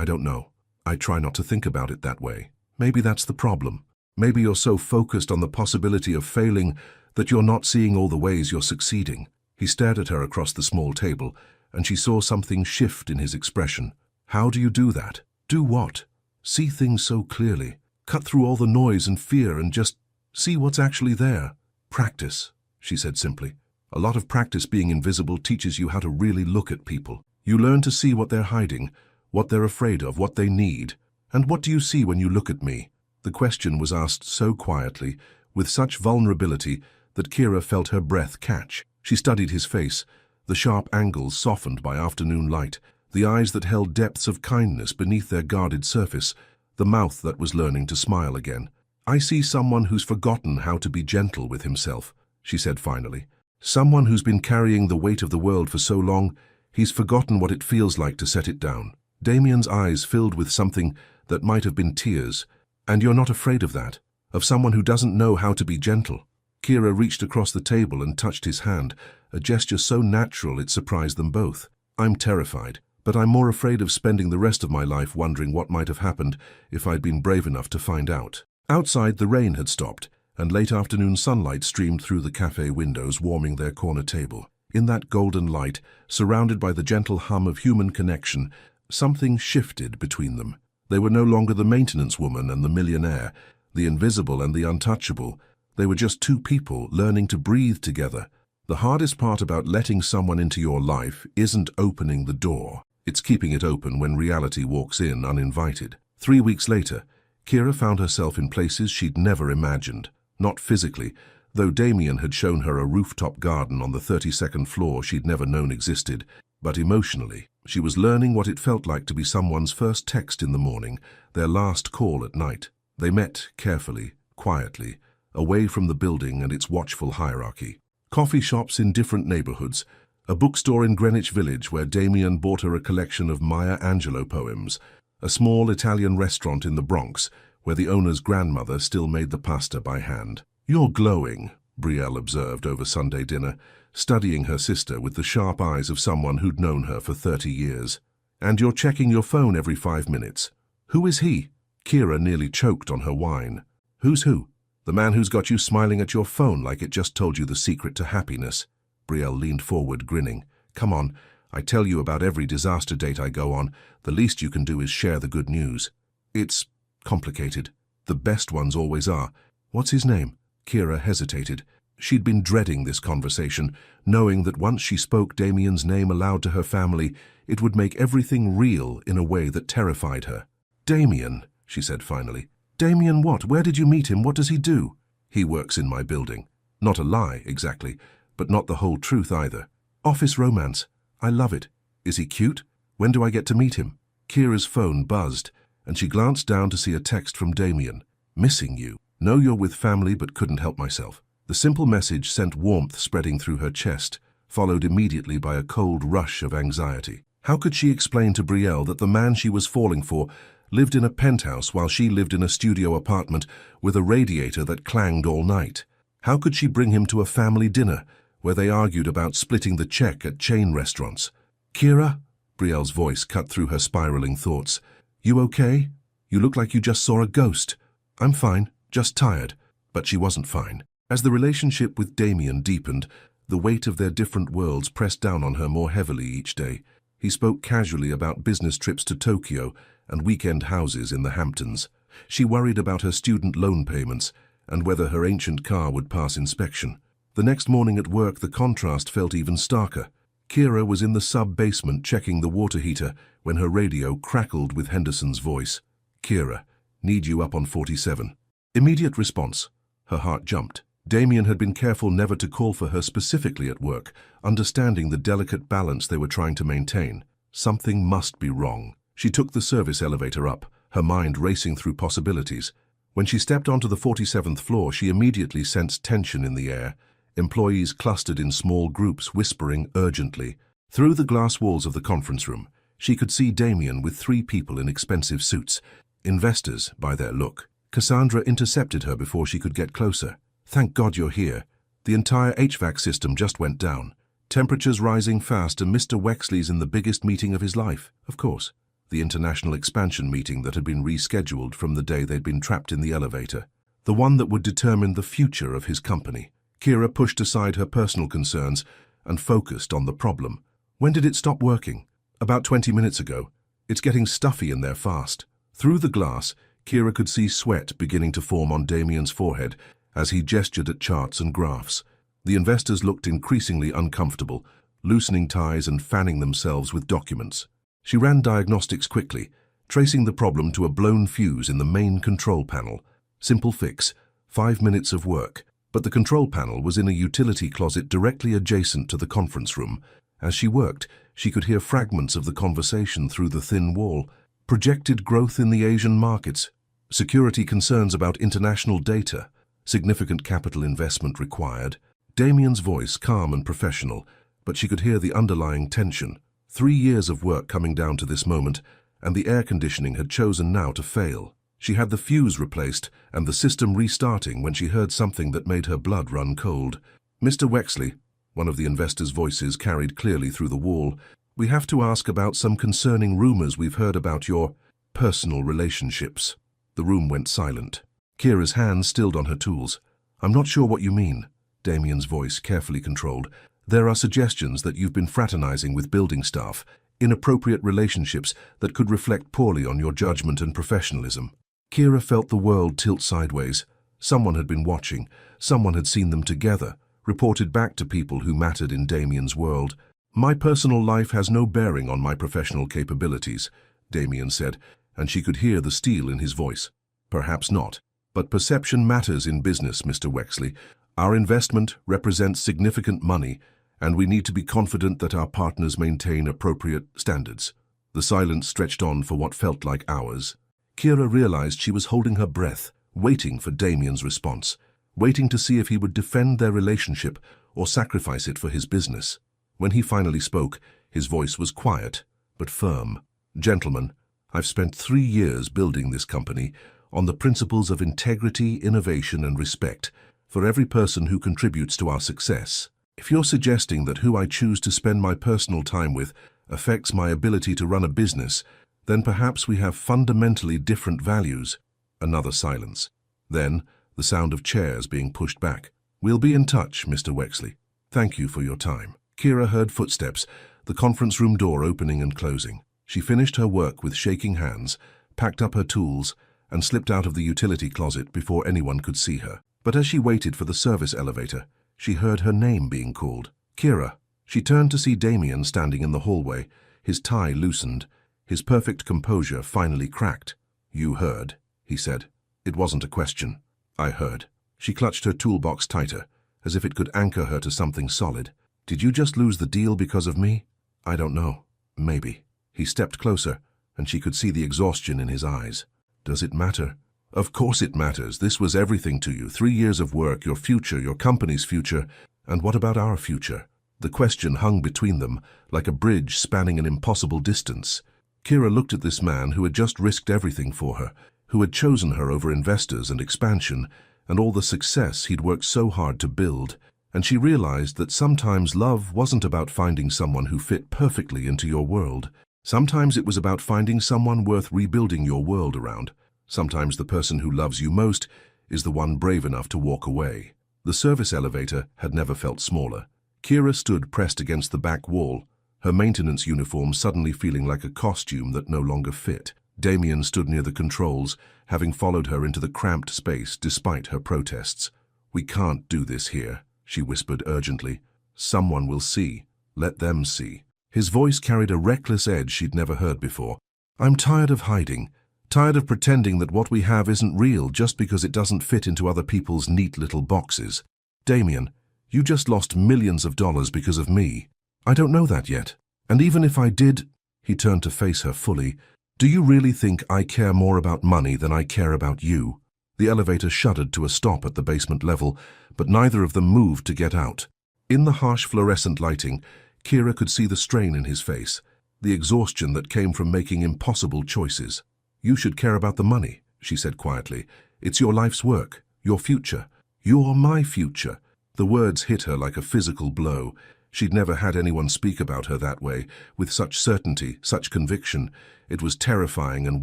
don't know. I try not to think about it that way. Maybe that's the problem. Maybe you're so focused on the possibility of failing that you're not seeing all the ways you're succeeding. He stared at her across the small table, and she saw something shift in his expression. "How do you do that?" "Do what?" "See things so clearly. Cut through all the noise and fear and just see what's actually there." "Practice," she said simply. "A lot of practice being invisible teaches you how to really look at people. You learn to see what they're hiding, what they're afraid of, what they need. And what do you see when you look at me?" The question was asked so quietly, with such vulnerability, that Kira felt her breath catch. She studied his face, the sharp angles softened by afternoon light, the eyes that held depths of kindness beneath their guarded surface, the mouth that was learning to smile again. "I see someone who's forgotten how to be gentle with himself," she said finally. "Someone who's been carrying the weight of the world for so long, he's forgotten what it feels like to set it down." Damien's eyes filled with something that might have been tears. "And you're not afraid of that? Of someone who doesn't know how to be gentle?" Kira reached across the table and touched his hand, a gesture so natural it surprised them both. "I'm terrified, but I'm more afraid of spending the rest of my life wondering what might have happened if I'd been brave enough to find out." Outside, the rain had stopped, and late afternoon sunlight streamed through the cafe windows, warming their corner table. In that golden light, surrounded by the gentle hum of human connection, something shifted between them. They were no longer the maintenance woman and the millionaire, the invisible and the untouchable. They were just two people learning to breathe together. The hardest part about letting someone into your life isn't opening the door. It's keeping it open when reality walks in uninvited. 3 weeks later, Kira found herself in places she'd never imagined. Not physically, though Damien had shown her a rooftop garden on the 32nd floor she'd never known existed, but emotionally. She was learning what it felt like to be someone's first text in the morning, their last call at night. They met carefully, quietly, away from the building and its watchful hierarchy. Coffee shops in different neighborhoods, a bookstore in Greenwich Village where Damien bought her a collection of Maya Angelou poems, a small Italian restaurant in the Bronx where the owner's grandmother still made the pasta by hand. "You're glowing," Brielle observed over Sunday dinner, studying her sister with the sharp eyes of someone who'd known her for 30 years. "And you're checking your phone every 5 minutes. Who is he?" Kira nearly choked on her wine. "Who's who?" "The man who's got you smiling at your phone like it just told you the secret to happiness." Brielle leaned forward, grinning. "Come on, I tell you about every disaster date I go on. The least you can do is share the good news." "It's complicated. The best ones always are." "What's his name?" Kira hesitated. She'd been dreading this conversation, knowing that once she spoke Damien's name aloud to her family, it would make everything real in a way that terrified her. "Damien," she said finally. "Damien what? Where did you meet him? What does he do?" "He works in my building." Not a lie, exactly, but not the whole truth either. "Office romance. I love it. Is he cute? When do I get to meet him?" Kira's phone buzzed, and she glanced down to see a text from Damien. "Missing you. Know you're with family but couldn't help myself." The simple message sent warmth spreading through her chest, followed immediately by a cold rush of anxiety. How could she explain to Brielle that the man she was falling for lived in a penthouse while she lived in a studio apartment with a radiator that clanged all night? How could she bring him to a family dinner where they argued about splitting the check at chain restaurants? Kira? Brielle's voice cut through her spiraling thoughts. You okay? You look like you just saw a ghost. I'm fine, just tired. But she wasn't fine. As the relationship with Damien deepened, the weight of their different worlds pressed down on her more heavily each day. He spoke casually about business trips to Tokyo and weekend houses in the Hamptons. She worried about her student loan payments and whether her ancient car would pass inspection. The next morning at work, the contrast felt even starker. Kira was in the sub-basement checking the water heater when her radio crackled with Henderson's voice. Kira, need you up on 47. Immediate response. Her heart jumped. Damien had been careful never to call for her specifically at work, understanding the delicate balance they were trying to maintain. Something must be wrong. She took the service elevator up, her mind racing through possibilities. When she stepped onto the 47th floor, she immediately sensed tension in the air. Employees clustered in small groups, whispering urgently. Through the glass walls of the conference room, she could see Damien with 3 people in expensive suits. Investors, by their look. Cassandra intercepted her before she could get closer. Thank God you're here. The entire HVAC system just went down. Temperatures rising fast, and Mr. Wexley's in the biggest meeting of his life, of course. The international expansion meeting that had been rescheduled from the day they'd been trapped in the elevator. The one that would determine the future of his company. Kira pushed aside her personal concerns and focused on the problem. When did it stop working? About 20 minutes ago. It's getting stuffy in there fast. Through the glass, Kira could see sweat beginning to form on Damien's forehead as he gestured at charts and graphs. The investors looked increasingly uncomfortable, loosening ties and fanning themselves with documents. She ran diagnostics quickly, tracing the problem to a blown fuse in the main control panel. Simple fix, 5 minutes of work. But the control panel was in a utility closet directly adjacent to the conference room. As she worked, she could hear fragments of the conversation through the thin wall. Projected growth in the Asian markets, security concerns about international data, significant capital investment required. Damien's voice calm and professional, but she could hear the underlying tension. 3 years of work coming down to this moment, and the air conditioning had chosen now to fail. She had the fuse replaced and the system restarting when she heard something that made her blood run cold. Mr. Wexley, one of the investors' voices carried clearly through the wall, we have to ask about some concerning rumors we've heard about your personal relationships. The room went silent. Kira's hands stilled on her tools. I'm not sure what you mean, Damien's voice carefully controlled. There are suggestions that you've been fraternizing with building staff, inappropriate relationships that could reflect poorly on your judgment and professionalism. Kira felt the world tilt sideways. Someone had been watching. Someone had seen them together, reported back to people who mattered in Damien's world. My personal life has no bearing on my professional capabilities, Damien said, and she could hear the steel in his voice. Perhaps not. But perception matters in business, Mr. Wexley. Our investment represents significant money, and we need to be confident that our partners maintain appropriate standards. The silence stretched on for what felt like hours. Kira realized she was holding her breath, waiting for Damien's response, waiting to see if he would defend their relationship or sacrifice it for his business. When he finally spoke, his voice was quiet, but firm. Gentlemen, I've spent 3 years building this company on the principles of integrity, innovation, and respect for every person who contributes to our success. If you're suggesting that who I choose to spend my personal time with affects my ability to run a business, then perhaps we have fundamentally different values. Another silence. Then, the sound of chairs being pushed back. We'll be in touch, Mr. Wexley. Thank you for your time. Kira heard footsteps, the conference room door opening and closing. She finished her work with shaking hands, packed up her tools, and slipped out of the utility closet before anyone could see her. But as she waited for the service elevator, she heard her name being called. Kira. She turned to see Damien standing in the hallway, his tie loosened, his perfect composure finally cracked. You heard, he said. It wasn't a question. I heard. She clutched her toolbox tighter, as if it could anchor her to something solid. Did you just lose the deal because of me? I don't know. Maybe. He stepped closer, and she could see the exhaustion in his eyes. Does it matter? Of course it matters. This was everything to you. 3 years of work, your future, your company's future. And what about our future? The question hung between them, like a bridge spanning an impossible distance. Kira looked at this man who had just risked everything for her, who had chosen her over investors and expansion, and all the success he'd worked so hard to build, and she realized that sometimes love wasn't about finding someone who fit perfectly into your world. Sometimes it was about finding someone worth rebuilding your world around. Sometimes the person who loves you most is the one brave enough to walk away. The service elevator had never felt smaller. Kira stood pressed against the back wall, her maintenance uniform suddenly feeling like a costume that no longer fit. Damien stood near the controls, having followed her into the cramped space despite her protests. "We can't do this here," she whispered urgently. "Someone will see. Let them see." His voice carried a reckless edge she'd never heard before. "I'm tired of hiding, tired of pretending that what we have isn't real just because it doesn't fit into other people's neat little boxes. Damien, you just lost millions of dollars because of me. I don't know that yet. And even if I did—" He turned to face her fully. "Do you really think I care more about money than I care about you?" The elevator shuddered to a stop at the basement level, but neither of them moved to get out. In the harsh fluorescent lighting, Kira could see the strain in his face, the exhaustion that came from making impossible choices. "You should care about the money," she said quietly. "It's your life's work, your future. You're my future." The words hit her like a physical blow. She'd never had anyone speak about her that way, with such certainty, such conviction. It was terrifying and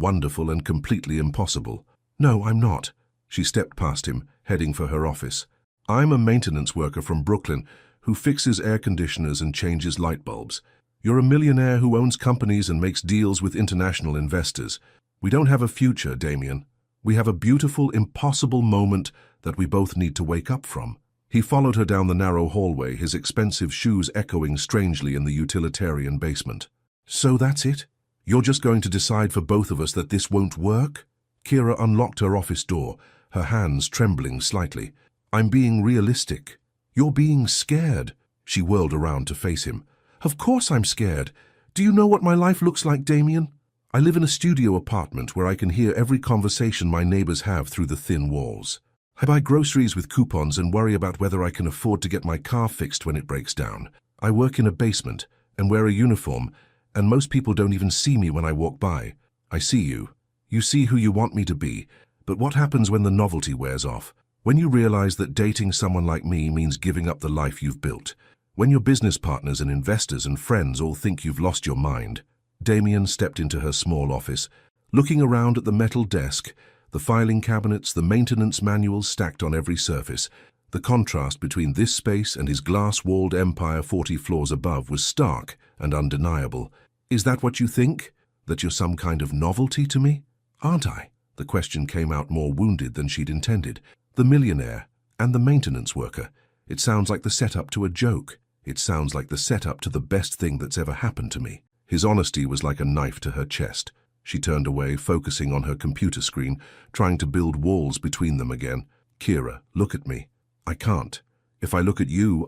wonderful and completely impossible. "No, I'm not." She stepped past him, heading for her office. "I'm a maintenance worker from Brooklyn who fixes air conditioners and changes light bulbs. You're a millionaire who owns companies and makes deals with international investors. We don't have a future, Damien. We have a beautiful, impossible moment that we both need to wake up from." He followed her down the narrow hallway, his expensive shoes echoing strangely in the utilitarian basement. "So that's it? You're just going to decide for both of us that this won't work?" Kira unlocked her office door, her hands trembling slightly. "I'm being realistic. You're being scared." She whirled around to face him. "Of course I'm scared. Do you know what my life looks like, Damien? I live in a studio apartment where I can hear every conversation my neighbors have through the thin walls. I buy groceries with coupons and worry about whether I can afford to get my car fixed when it breaks down. I work in a basement and wear a uniform, and most people don't even see me when I walk by. I see you. You see who you want me to be. But what happens when the novelty wears off? When you realize that dating someone like me means giving up the life you've built? When your business partners and investors and friends all think you've lost your mind?" Damien stepped into her small office, looking around at the metal desk, the filing cabinets, the maintenance manuals stacked on every surface. The contrast between this space and his glass-walled empire 40 floors above was stark and undeniable. "Is that what you think? That you're some kind of novelty to me? Aren't I?" The question came out more wounded than she'd intended. "The millionaire and the maintenance worker. It sounds like the setup to a joke. It sounds like the setup to the best thing that's ever happened to me." His honesty was like a knife to her chest. She turned away, focusing on her computer screen, trying to build walls between them again. "Kira, look at me. I can't. If I look at you,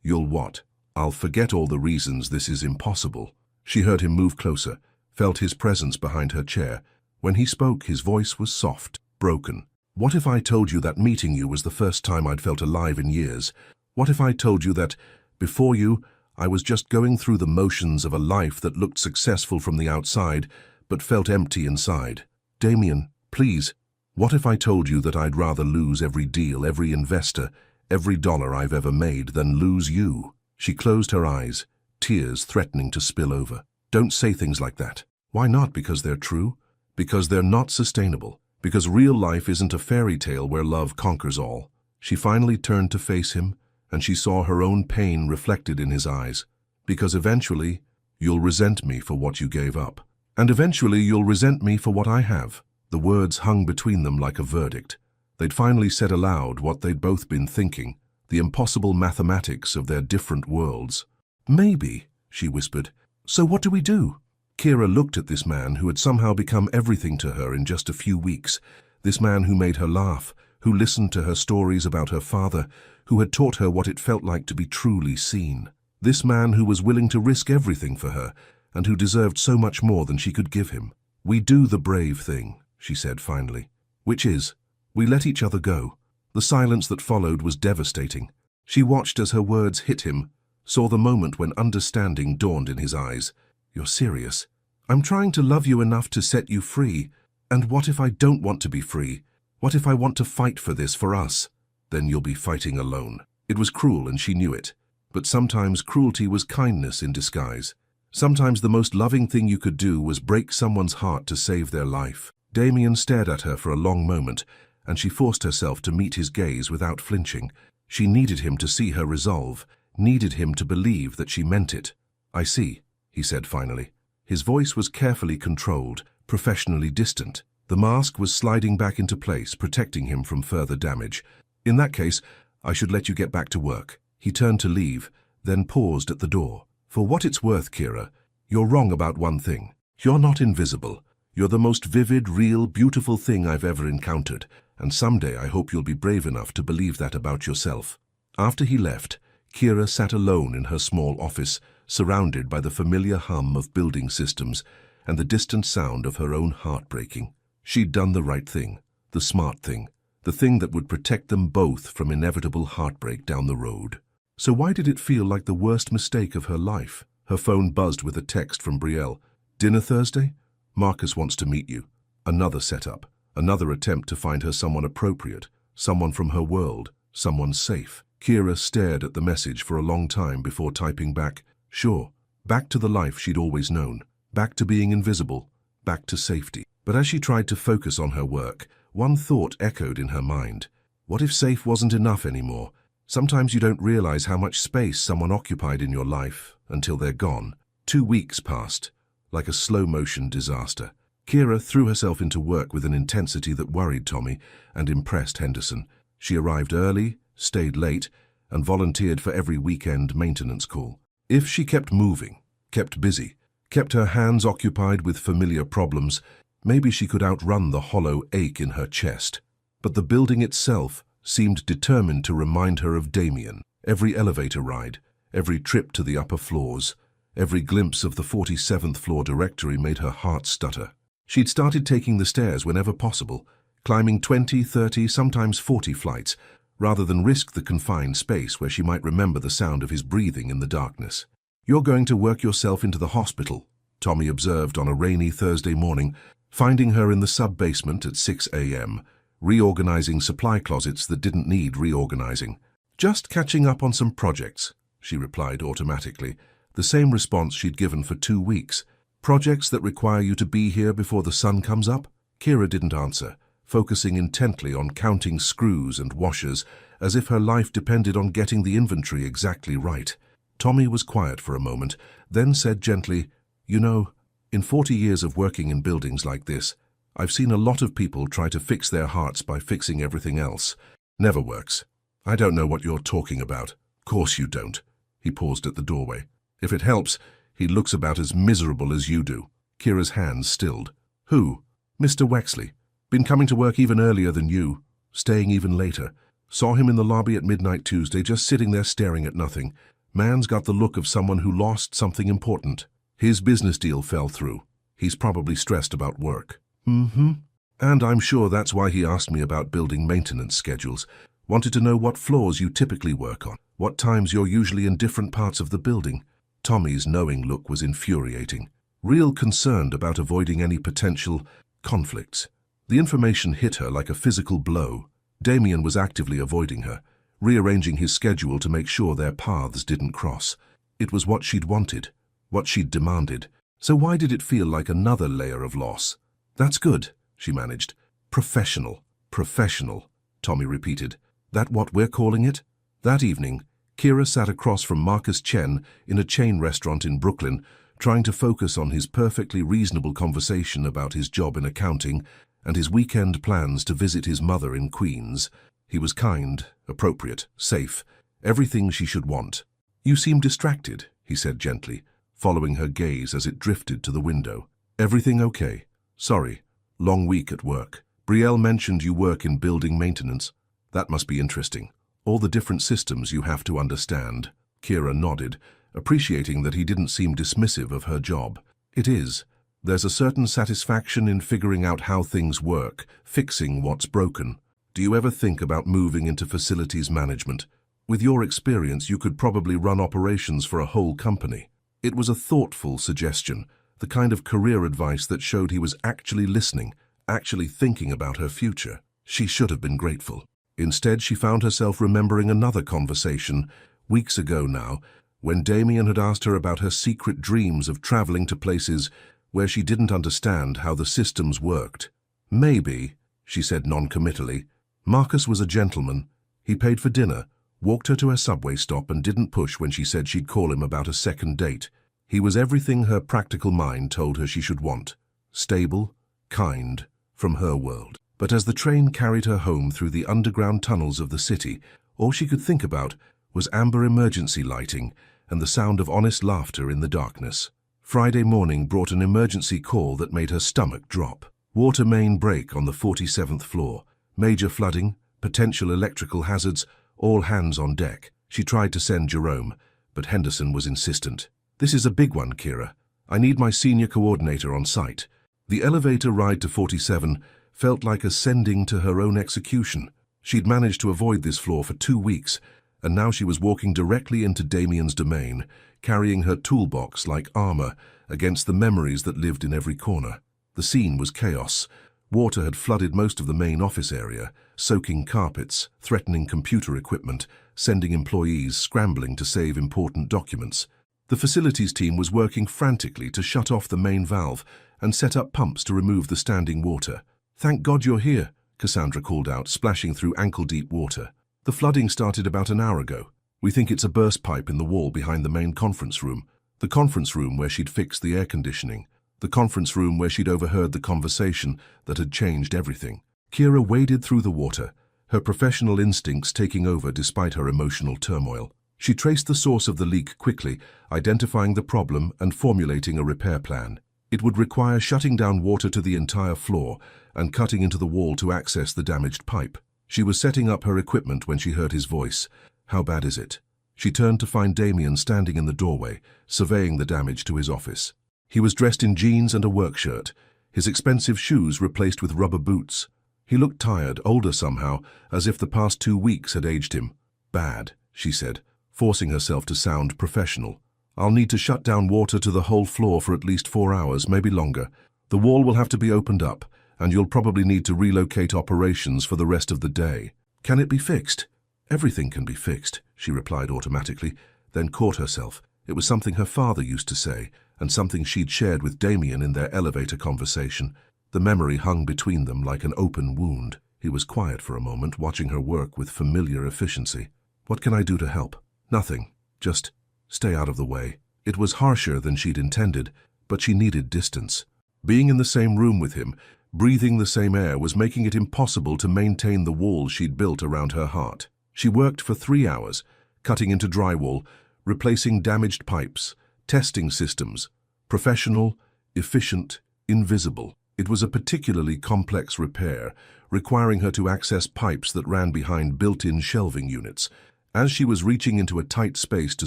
You'll what? I'll forget all the reasons this is impossible." She heard him move closer, felt his presence behind her chair. When he spoke, his voice was soft, broken. "What if I told you that meeting you was the first time I'd felt alive in years? What if I told you that, before you, I was just going through the motions of a life that looked successful from the outside, but felt empty inside? Damien, please, what if I told you that I'd rather lose every deal, every investor, every dollar I've ever made than lose you?" She closed her eyes, tears threatening to spill over. "Don't say things like that." "Why not? Because they're true? Because they're not sustainable. Because real life isn't a fairy tale where love conquers all." She finally turned to face him, and she saw her own pain reflected in his eyes. "Because eventually, you'll resent me for what you gave up. And eventually you'll resent me for what I have." The words hung between them like a verdict. They'd finally said aloud what they'd both been thinking, the impossible mathematics of their different worlds. "Maybe," she whispered. "So what do we do?" Kira looked at this man who had somehow become everything to her in just a few weeks. This man who made her laugh, who listened to her stories about her father, who had taught her what it felt like to be truly seen. This man who was willing to risk everything for her, and who deserved so much more than she could give him. "We do the brave thing," she said finally. "Which is, we let each other go." The silence that followed was devastating. She watched as her words hit him, saw the moment when understanding dawned in his eyes. "You're serious? I'm trying to love you enough to set you free. And what if I don't want to be free? What if I want to fight for this, for us? Then you'll be fighting alone." It was cruel and she knew it. But sometimes cruelty was kindness in disguise. Sometimes the most loving thing you could do was break someone's heart to save their life. Damien stared at her for a long moment, and she forced herself to meet his gaze without flinching. She needed him to see her resolve, needed him to believe that she meant it. "I see," he said finally. His voice was carefully controlled, professionally distant. The mask was sliding back into place, protecting him from further damage. "In that case, I should let you get back to work." He turned to leave, then paused at the door. "For what it's worth, Kira, you're wrong about one thing. You're not invisible. You're the most vivid, real, beautiful thing I've ever encountered, and someday I hope you'll be brave enough to believe that about yourself." After he left, Kira sat alone in her small office, surrounded by the familiar hum of building systems and the distant sound of her own heart breaking. She'd done the right thing, the smart thing, the thing that would protect them both from inevitable heartbreak down the road. So why did it feel like the worst mistake of her life? Her phone buzzed with a text from Brielle. "Dinner Thursday? Marcus wants to meet you." Another setup, another attempt to find her someone appropriate, someone from her world, someone safe. Kira stared at the message for a long time before typing back, "Sure." Back to the life she'd always known, back to being invisible, back to safety. But as she tried to focus on her work, one thought echoed in her mind. What if safe wasn't enough anymore? Sometimes you don't realize how much space someone occupied in your life until they're gone. 2 weeks passed, like a slow-motion disaster. Kira threw herself into work with an intensity that worried Tommy and impressed Henderson. She arrived early, stayed late, and volunteered for every weekend maintenance call. If she kept moving, kept busy, kept her hands occupied with familiar problems, maybe she could outrun the hollow ache in her chest. But the building itself seemed determined to remind her of Damien. Every elevator ride, every trip to the upper floors, every glimpse of the 47th floor directory made her heart stutter. She'd started taking the stairs whenever possible, climbing 20, 30, sometimes 40 flights, rather than risk the confined space where she might remember the sound of his breathing in the darkness. "You're going to work yourself into the hospital," Tommy observed on a rainy Thursday morning, finding her in the sub-basement at 6 a.m., reorganizing supply closets that didn't need reorganizing. "Just catching up on some projects," she replied automatically, the same response she'd given for 2 weeks. "Projects that require you to be here before the sun comes up?" Kira didn't answer, focusing intently on counting screws and washers, as if her life depended on getting the inventory exactly right. Tommy was quiet for a moment, then said gently, "You know, in 40 years of working in buildings like this, I've seen a lot of people try to fix their hearts by fixing everything else. Never works." "I don't know what you're talking about." "Course you don't." He paused at the doorway. "If it helps, he looks about as miserable as you do." Kira's hands stilled. "Who?" "Mr. Wexley. Been coming to work even earlier than you, staying even later. Saw him in the lobby at midnight Tuesday, just sitting there staring at nothing. Man's got the look of someone who lost something important. His business deal fell through. He's probably stressed about work." "Mm-hmm. And I'm sure that's why he asked me about building maintenance schedules. Wanted to know what floors you typically work on, what times you're usually in different parts of the building." Tommy's knowing look was infuriating. Real concerned about avoiding any potential conflicts. The information hit her like a physical blow. Damien was actively avoiding her, rearranging his schedule to make sure their paths didn't cross. It was what she'd wanted, what she'd demanded. So why did it feel like another layer of loss? "That's good," she managed. "Professional, professional," Tommy repeated. "That what we're calling it?" That evening, Kira sat across from Marcus Chen in a chain restaurant in Brooklyn, trying to focus on his perfectly reasonable conversation about his job in accounting and his weekend plans to visit his mother in Queens. He was kind, appropriate, safe, everything she should want. "You seem distracted," he said gently, following her gaze as it drifted to the window. "Everything okay? Sorry, long week at work. Brielle mentioned you work in building maintenance. That must be interesting. All the different systems you have to understand." Kira nodded, appreciating that he didn't seem dismissive of her job. "It is. There's a certain satisfaction in figuring out how things work, fixing what's broken. Do you ever think about moving into facilities management?" With your experience, you could probably run operations for a whole company. It was a thoughtful suggestion, the kind of career advice that showed he was actually listening, actually thinking about her future. She should have been grateful. Instead, she found herself remembering another conversation, weeks ago now, when Damien had asked her about her secret dreams of traveling to places where she didn't understand how the systems worked. Maybe, she said non-committally. Marcus was a gentleman. He paid for dinner, walked her to her subway stop, and didn't push when she said she'd call him about a second date. He was everything her practical mind told her she should want. Stable, kind, from her world. But as the train carried her home through the underground tunnels of the city, all she could think about was amber emergency lighting and the sound of honest laughter in the darkness. Friday morning brought an emergency call that made her stomach drop. Water main break on the 47th floor. Major flooding, potential electrical hazards, all hands on deck. She tried to send Jerome, but Henderson was insistent. "This is a big one, Kira. I need my senior coordinator on site." The elevator ride to 47 felt like ascending to her own execution. She'd managed to avoid this floor for 2 weeks, and now she was walking directly into Damien's domain, carrying her toolbox like armor against the memories that lived in every corner. The scene was chaos. Water had flooded most of the main office area, soaking carpets, threatening computer equipment, sending employees scrambling to save important documents. The facilities team was working frantically to shut off the main valve and set up pumps to remove the standing water. "Thank God you're here," Cassandra called out, splashing through ankle-deep water. "The flooding started about an hour ago. We think it's a burst pipe in the wall behind the main conference room. The conference room where she'd fixed the air conditioning. The conference room where she'd overheard the conversation that had changed everything." Kira waded through the water, her professional instincts taking over despite her emotional turmoil. She traced the source of the leak quickly, identifying the problem and formulating a repair plan. It would require shutting down water to the entire floor and cutting into the wall to access the damaged pipe. She was setting up her equipment when she heard his voice. "How bad is it?" She turned to find Damien standing in the doorway, surveying the damage to his office. He was dressed in jeans and a work shirt, his expensive shoes replaced with rubber boots. He looked tired, older somehow, as if the past 2 weeks had aged him. "Bad," she said, forcing herself to sound professional. "I'll need to shut down water to the whole floor for at least 4 hours, maybe longer. The wall will have to be opened up, and you'll probably need to relocate operations for the rest of the day." "Can it be fixed?" "Everything can be fixed," she replied automatically, then caught herself. It was something her father used to say, and something she'd shared with Damien in their elevator conversation. The memory hung between them like an open wound. He was quiet for a moment, watching her work with familiar efficiency. "What can I do to help?" "Nothing. Just stay out of the way." It was harsher than she'd intended, but she needed distance. Being in the same room with him, breathing the same air, was making it impossible to maintain the wall she'd built around her heart. She worked for 3 hours, cutting into drywall, replacing damaged pipes, testing systems. Professional, efficient, invisible. It was a particularly complex repair, requiring her to access pipes that ran behind built-in shelving units. As she was reaching into a tight space to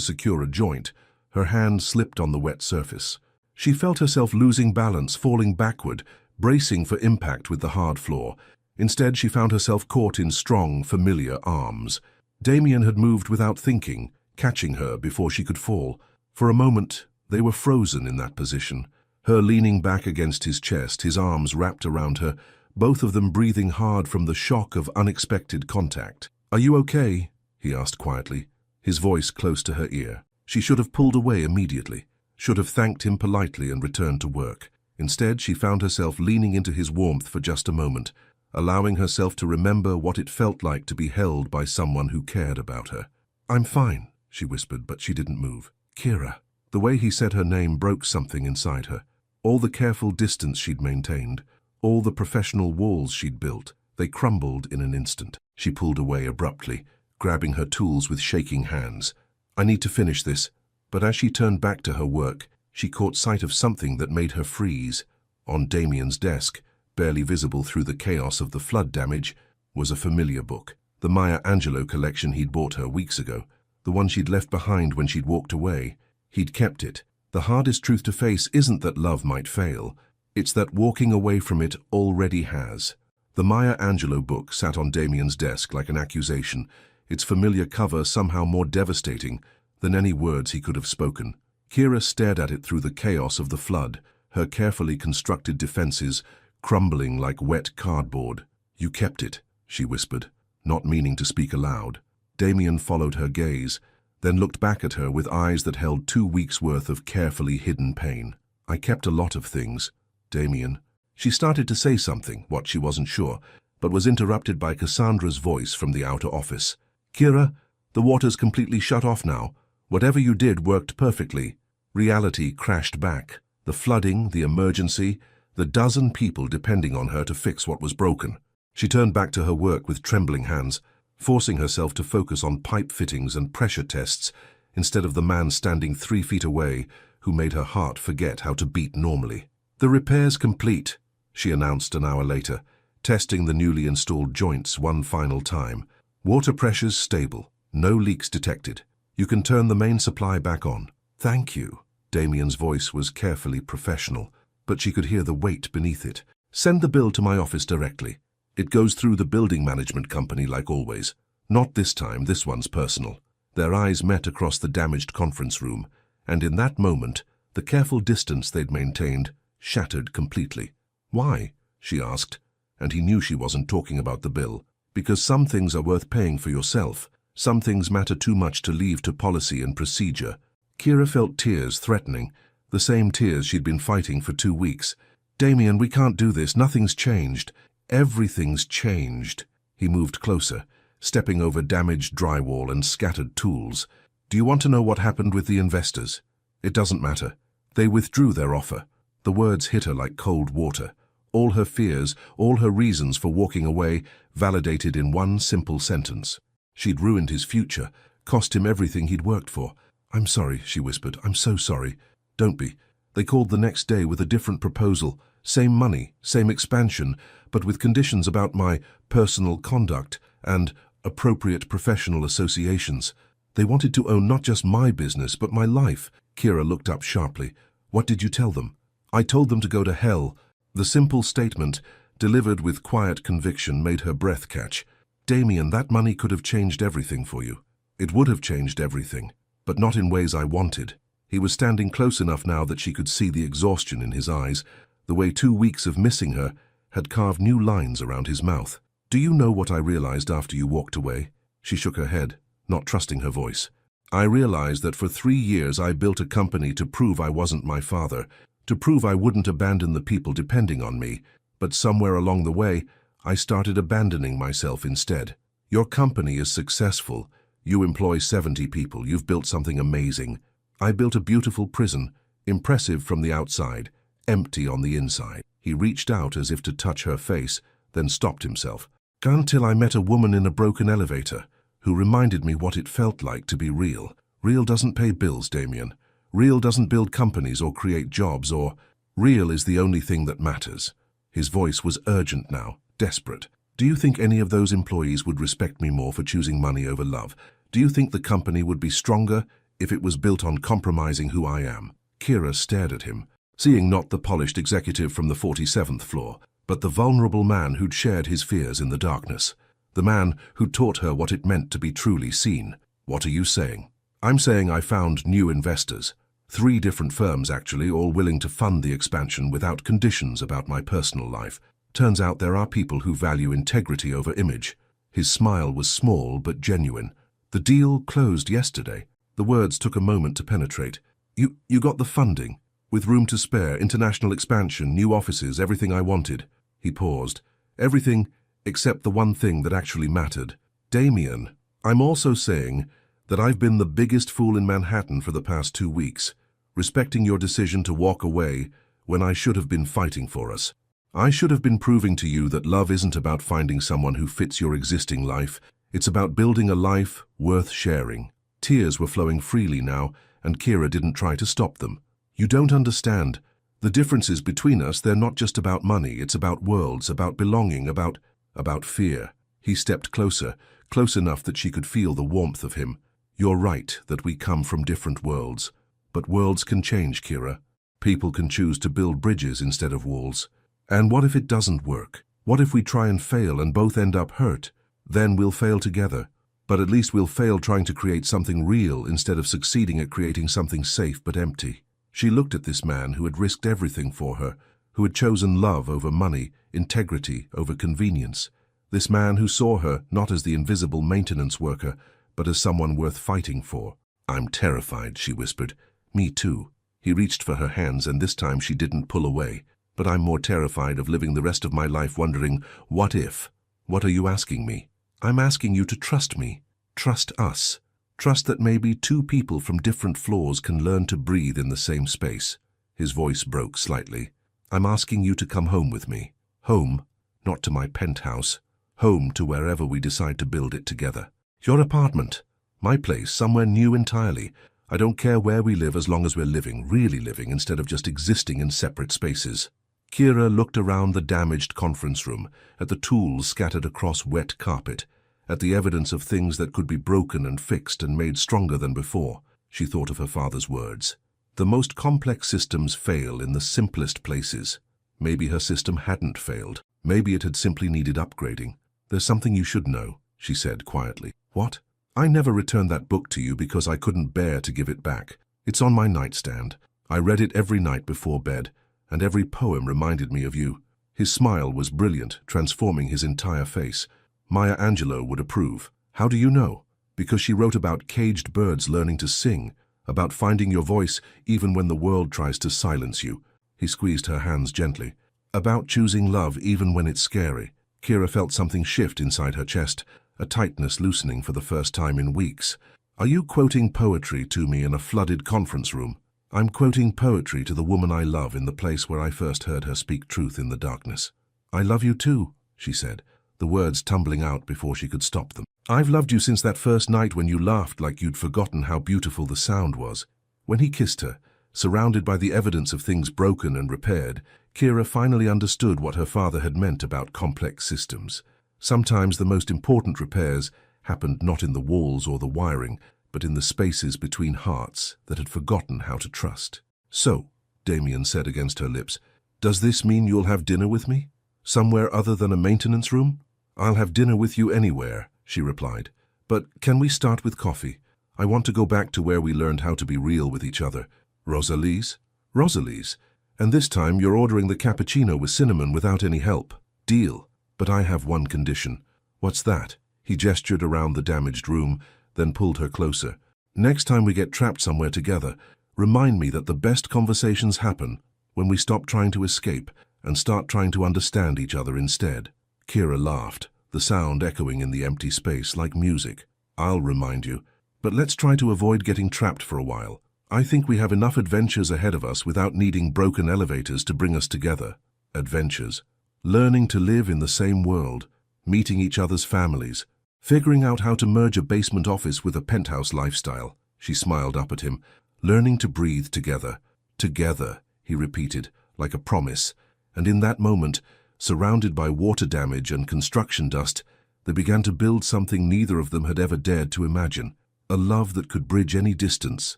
secure a joint, her hand slipped on the wet surface. She felt herself losing balance, falling backward, bracing for impact with the hard floor. Instead, she found herself caught in strong, familiar arms. Damien had moved without thinking, catching her before she could fall. For a moment, they were frozen in that position, her leaning back against his chest, his arms wrapped around her, both of them breathing hard from the shock of unexpected contact. "Are you okay?" he asked quietly, his voice close to her ear. She should have pulled away immediately, should have thanked him politely and returned to work. Instead, she found herself leaning into his warmth for just a moment, allowing herself to remember what it felt like to be held by someone who cared about her. "I'm fine," she whispered, but she didn't move. "Kira." The way he said her name broke something inside her. All the careful distance she'd maintained, all the professional walls she'd built, they crumbled in an instant. She pulled away abruptly, grabbing her tools with shaking hands. "I need to finish this." But as she turned back to her work, she caught sight of something that made her freeze. On Damien's desk, barely visible through the chaos of the flood damage, was a familiar book. The Maya Angelou collection he'd bought her weeks ago, the one she'd left behind when she'd walked away. He'd kept it. The hardest truth to face isn't that love might fail, it's that walking away from it already has. The Maya Angelou book sat on Damien's desk like an accusation, its familiar cover somehow more devastating than any words he could have spoken. Kira stared at it through the chaos of the flood, her carefully constructed defenses crumbling like wet cardboard. "You kept it," she whispered, not meaning to speak aloud. Damien followed her gaze, then looked back at her with eyes that held 2 weeks' worth of carefully hidden pain. "I kept a lot of things, Damien." She started to say something, what she wasn't sure, but was interrupted by Cassandra's voice from the outer office. "Kira, the water's completely shut off now. Whatever you did worked perfectly." Reality crashed back. The flooding, the emergency, the dozen people depending on her to fix what was broken. She turned back to her work with trembling hands, forcing herself to focus on pipe fittings and pressure tests instead of the man standing 3 feet away who made her heart forget how to beat normally. "The repair's complete," she announced an hour later, testing the newly installed joints one final time. "Water pressure's stable, no leaks detected. You can turn the main supply back on." "Thank you." Damien's voice was carefully professional, but she could hear the weight beneath it. "Send the bill to my office directly. It goes through the building management company like always. Not this time, this one's personal." Their eyes met across the damaged conference room, and in that moment, the careful distance they'd maintained shattered completely. "Why?" she asked, and he knew she wasn't talking about the bill. "Because some things are worth paying for yourself. Some things matter too much to leave to policy and procedure." Kira felt tears threatening, the same tears she'd been fighting for 2 weeks. "Damien, we can't do this. Nothing's changed." "Everything's changed." He moved closer, stepping over damaged drywall and scattered tools. "Do you want to know what happened with the investors?" "It doesn't matter. They withdrew their offer." The words hit her like cold water. All her fears, all her reasons for walking away, validated in one simple sentence. She'd ruined his future, cost him everything he'd worked for. "I'm sorry," she whispered. "I'm so sorry." "Don't be." They called the next day with a different proposal. Same money, same expansion, but with conditions about my personal conduct and appropriate professional associations. They wanted to own not just my business, but my life. Kira looked up sharply. "What did you tell them?" "I told them to go to hell." The simple statement, delivered with quiet conviction, made her breath catch. "Damien, that money could have changed everything for you." "It would have changed everything, but not in ways I wanted." He was standing close enough now that she could see the exhaustion in his eyes, the way 2 weeks of missing her had carved new lines around his mouth. "Do you know what I realized after you walked away?" She shook her head, not trusting her voice. "I realized that for 3 years I built a company to prove I wasn't my father, to prove I wouldn't abandon the people depending on me, but somewhere along the way, I started abandoning myself instead. Your company is successful. You employ 70 people. You've built something amazing. I built a beautiful prison, impressive from the outside, empty on the inside." He reached out as if to touch her face, then stopped himself. "Until I met a woman in a broken elevator, who reminded me what it felt like to be real. Real doesn't pay bills, Damien. Real doesn't build companies or create jobs or... Real is the only thing that matters." His voice was urgent now, desperate. "Do you think any of those employees would respect me more for choosing money over love? Do you think the company would be stronger if it was built on compromising who I am?" Kira stared at him, seeing not the polished executive from the 47th floor, but the vulnerable man who'd shared his fears in the darkness. The man who'd taught her what it meant to be truly seen. "What are you saying?" "I'm saying I found new investors. 3 different firms, actually, all willing to fund the expansion without conditions about my personal life. Turns out there are people who value integrity over image." His smile was small but genuine. "The deal closed yesterday." The words took a moment to penetrate. You got the funding, with room to spare, international expansion, new offices, everything I wanted." He paused. "Everything except the one thing that actually mattered. Damien, I'm also saying that I've been the biggest fool in Manhattan for the past 2 weeks, respecting your decision to walk away when I should have been fighting for us. I should have been proving to you that love isn't about finding someone who fits your existing life. It's about building a life worth sharing." Tears were flowing freely now, and Kira didn't try to stop them. "You don't understand. The differences between us, they're not just about money. It's about worlds, about belonging, about fear." He stepped closer, close enough that she could feel the warmth of him. "You're right that we come from different worlds. But worlds can change, Kira. People can choose to build bridges instead of walls. And what if it doesn't work? What if we try and fail and both end up hurt? Then we'll fail together. But at least we'll fail trying to create something real instead of succeeding at creating something safe but empty. She looked at this man who had risked everything for her, who had chosen love over money, integrity over convenience. This man who saw her not as the invisible maintenance worker, but as someone worth fighting for. "I'm terrified," she whispered. "Me too." He reached for her hands, and this time she didn't pull away. "But I'm more terrified of living the rest of my life wondering, what if? What are you asking me?" "I'm asking you to trust me. Trust us. Trust that maybe two people from different floors can learn to breathe in the same space." His voice broke slightly. "I'm asking you to come home with me. Home, not to my penthouse. Home to wherever we decide to build it together. Your apartment. My place, somewhere new entirely. I don't care where we live as long as we're living, really living, instead of just existing in separate spaces." Kira looked around the damaged conference room, at the tools scattered across wet carpet, at the evidence of things that could be broken and fixed and made stronger than before. She thought of her father's words. The most complex systems fail in the simplest places. Maybe her system hadn't failed. Maybe it had simply needed upgrading. "There's something you should know," she said quietly. "What?" "I never returned that book to you because I couldn't bear to give it back. It's on my nightstand. I read it every night before bed, and every poem reminded me of you." His smile was brilliant, transforming his entire face. "Maya Angelou would approve." "How do you know?" "Because she wrote about caged birds learning to sing, about finding your voice even when the world tries to silence you." He squeezed her hands gently. "About choosing love even when it's scary." Kira felt something shift inside her chest, a tightness loosening for the first time in weeks. "Are you quoting poetry to me in a flooded conference room?" "I'm quoting poetry to the woman I love in the place where I first heard her speak truth in the darkness." "I love you too," she said, the words tumbling out before she could stop them. "I've loved you since that first night when you laughed like you'd forgotten how beautiful the sound was." When he kissed her, surrounded by the evidence of things broken and repaired, Kira finally understood what her father had meant about complex systems. Sometimes the most important repairs happened not in the walls or the wiring, but in the spaces between hearts that had forgotten how to trust. "So," Damien said against her lips, "does this mean you'll have dinner with me? Somewhere other than a maintenance room?" "I'll have dinner with you anywhere," she replied. "But can we start with coffee? I want to go back to where we learned how to be real with each other." "Rosalie's?" "Rosalie's. And this time you're ordering the cappuccino with cinnamon without any help." "Deal. But I have one condition." "What's that?" He gestured around the damaged room, then pulled her closer. "Next time we get trapped somewhere together, remind me that the best conversations happen when we stop trying to escape and start trying to understand each other instead." Kira laughed, the sound echoing in the empty space like music. "I'll remind you. But let's try to avoid getting trapped for a while. I think we have enough adventures ahead of us without needing broken elevators to bring us together." Adventures. Learning to live in the same world, meeting each other's families, figuring out how to merge a basement office with a penthouse lifestyle. She smiled up at him. "Learning to breathe together." "Together," he repeated, like a promise. And in that moment, surrounded by water damage and construction dust, they began to build something neither of them had ever dared to imagine. A love that could bridge any distance,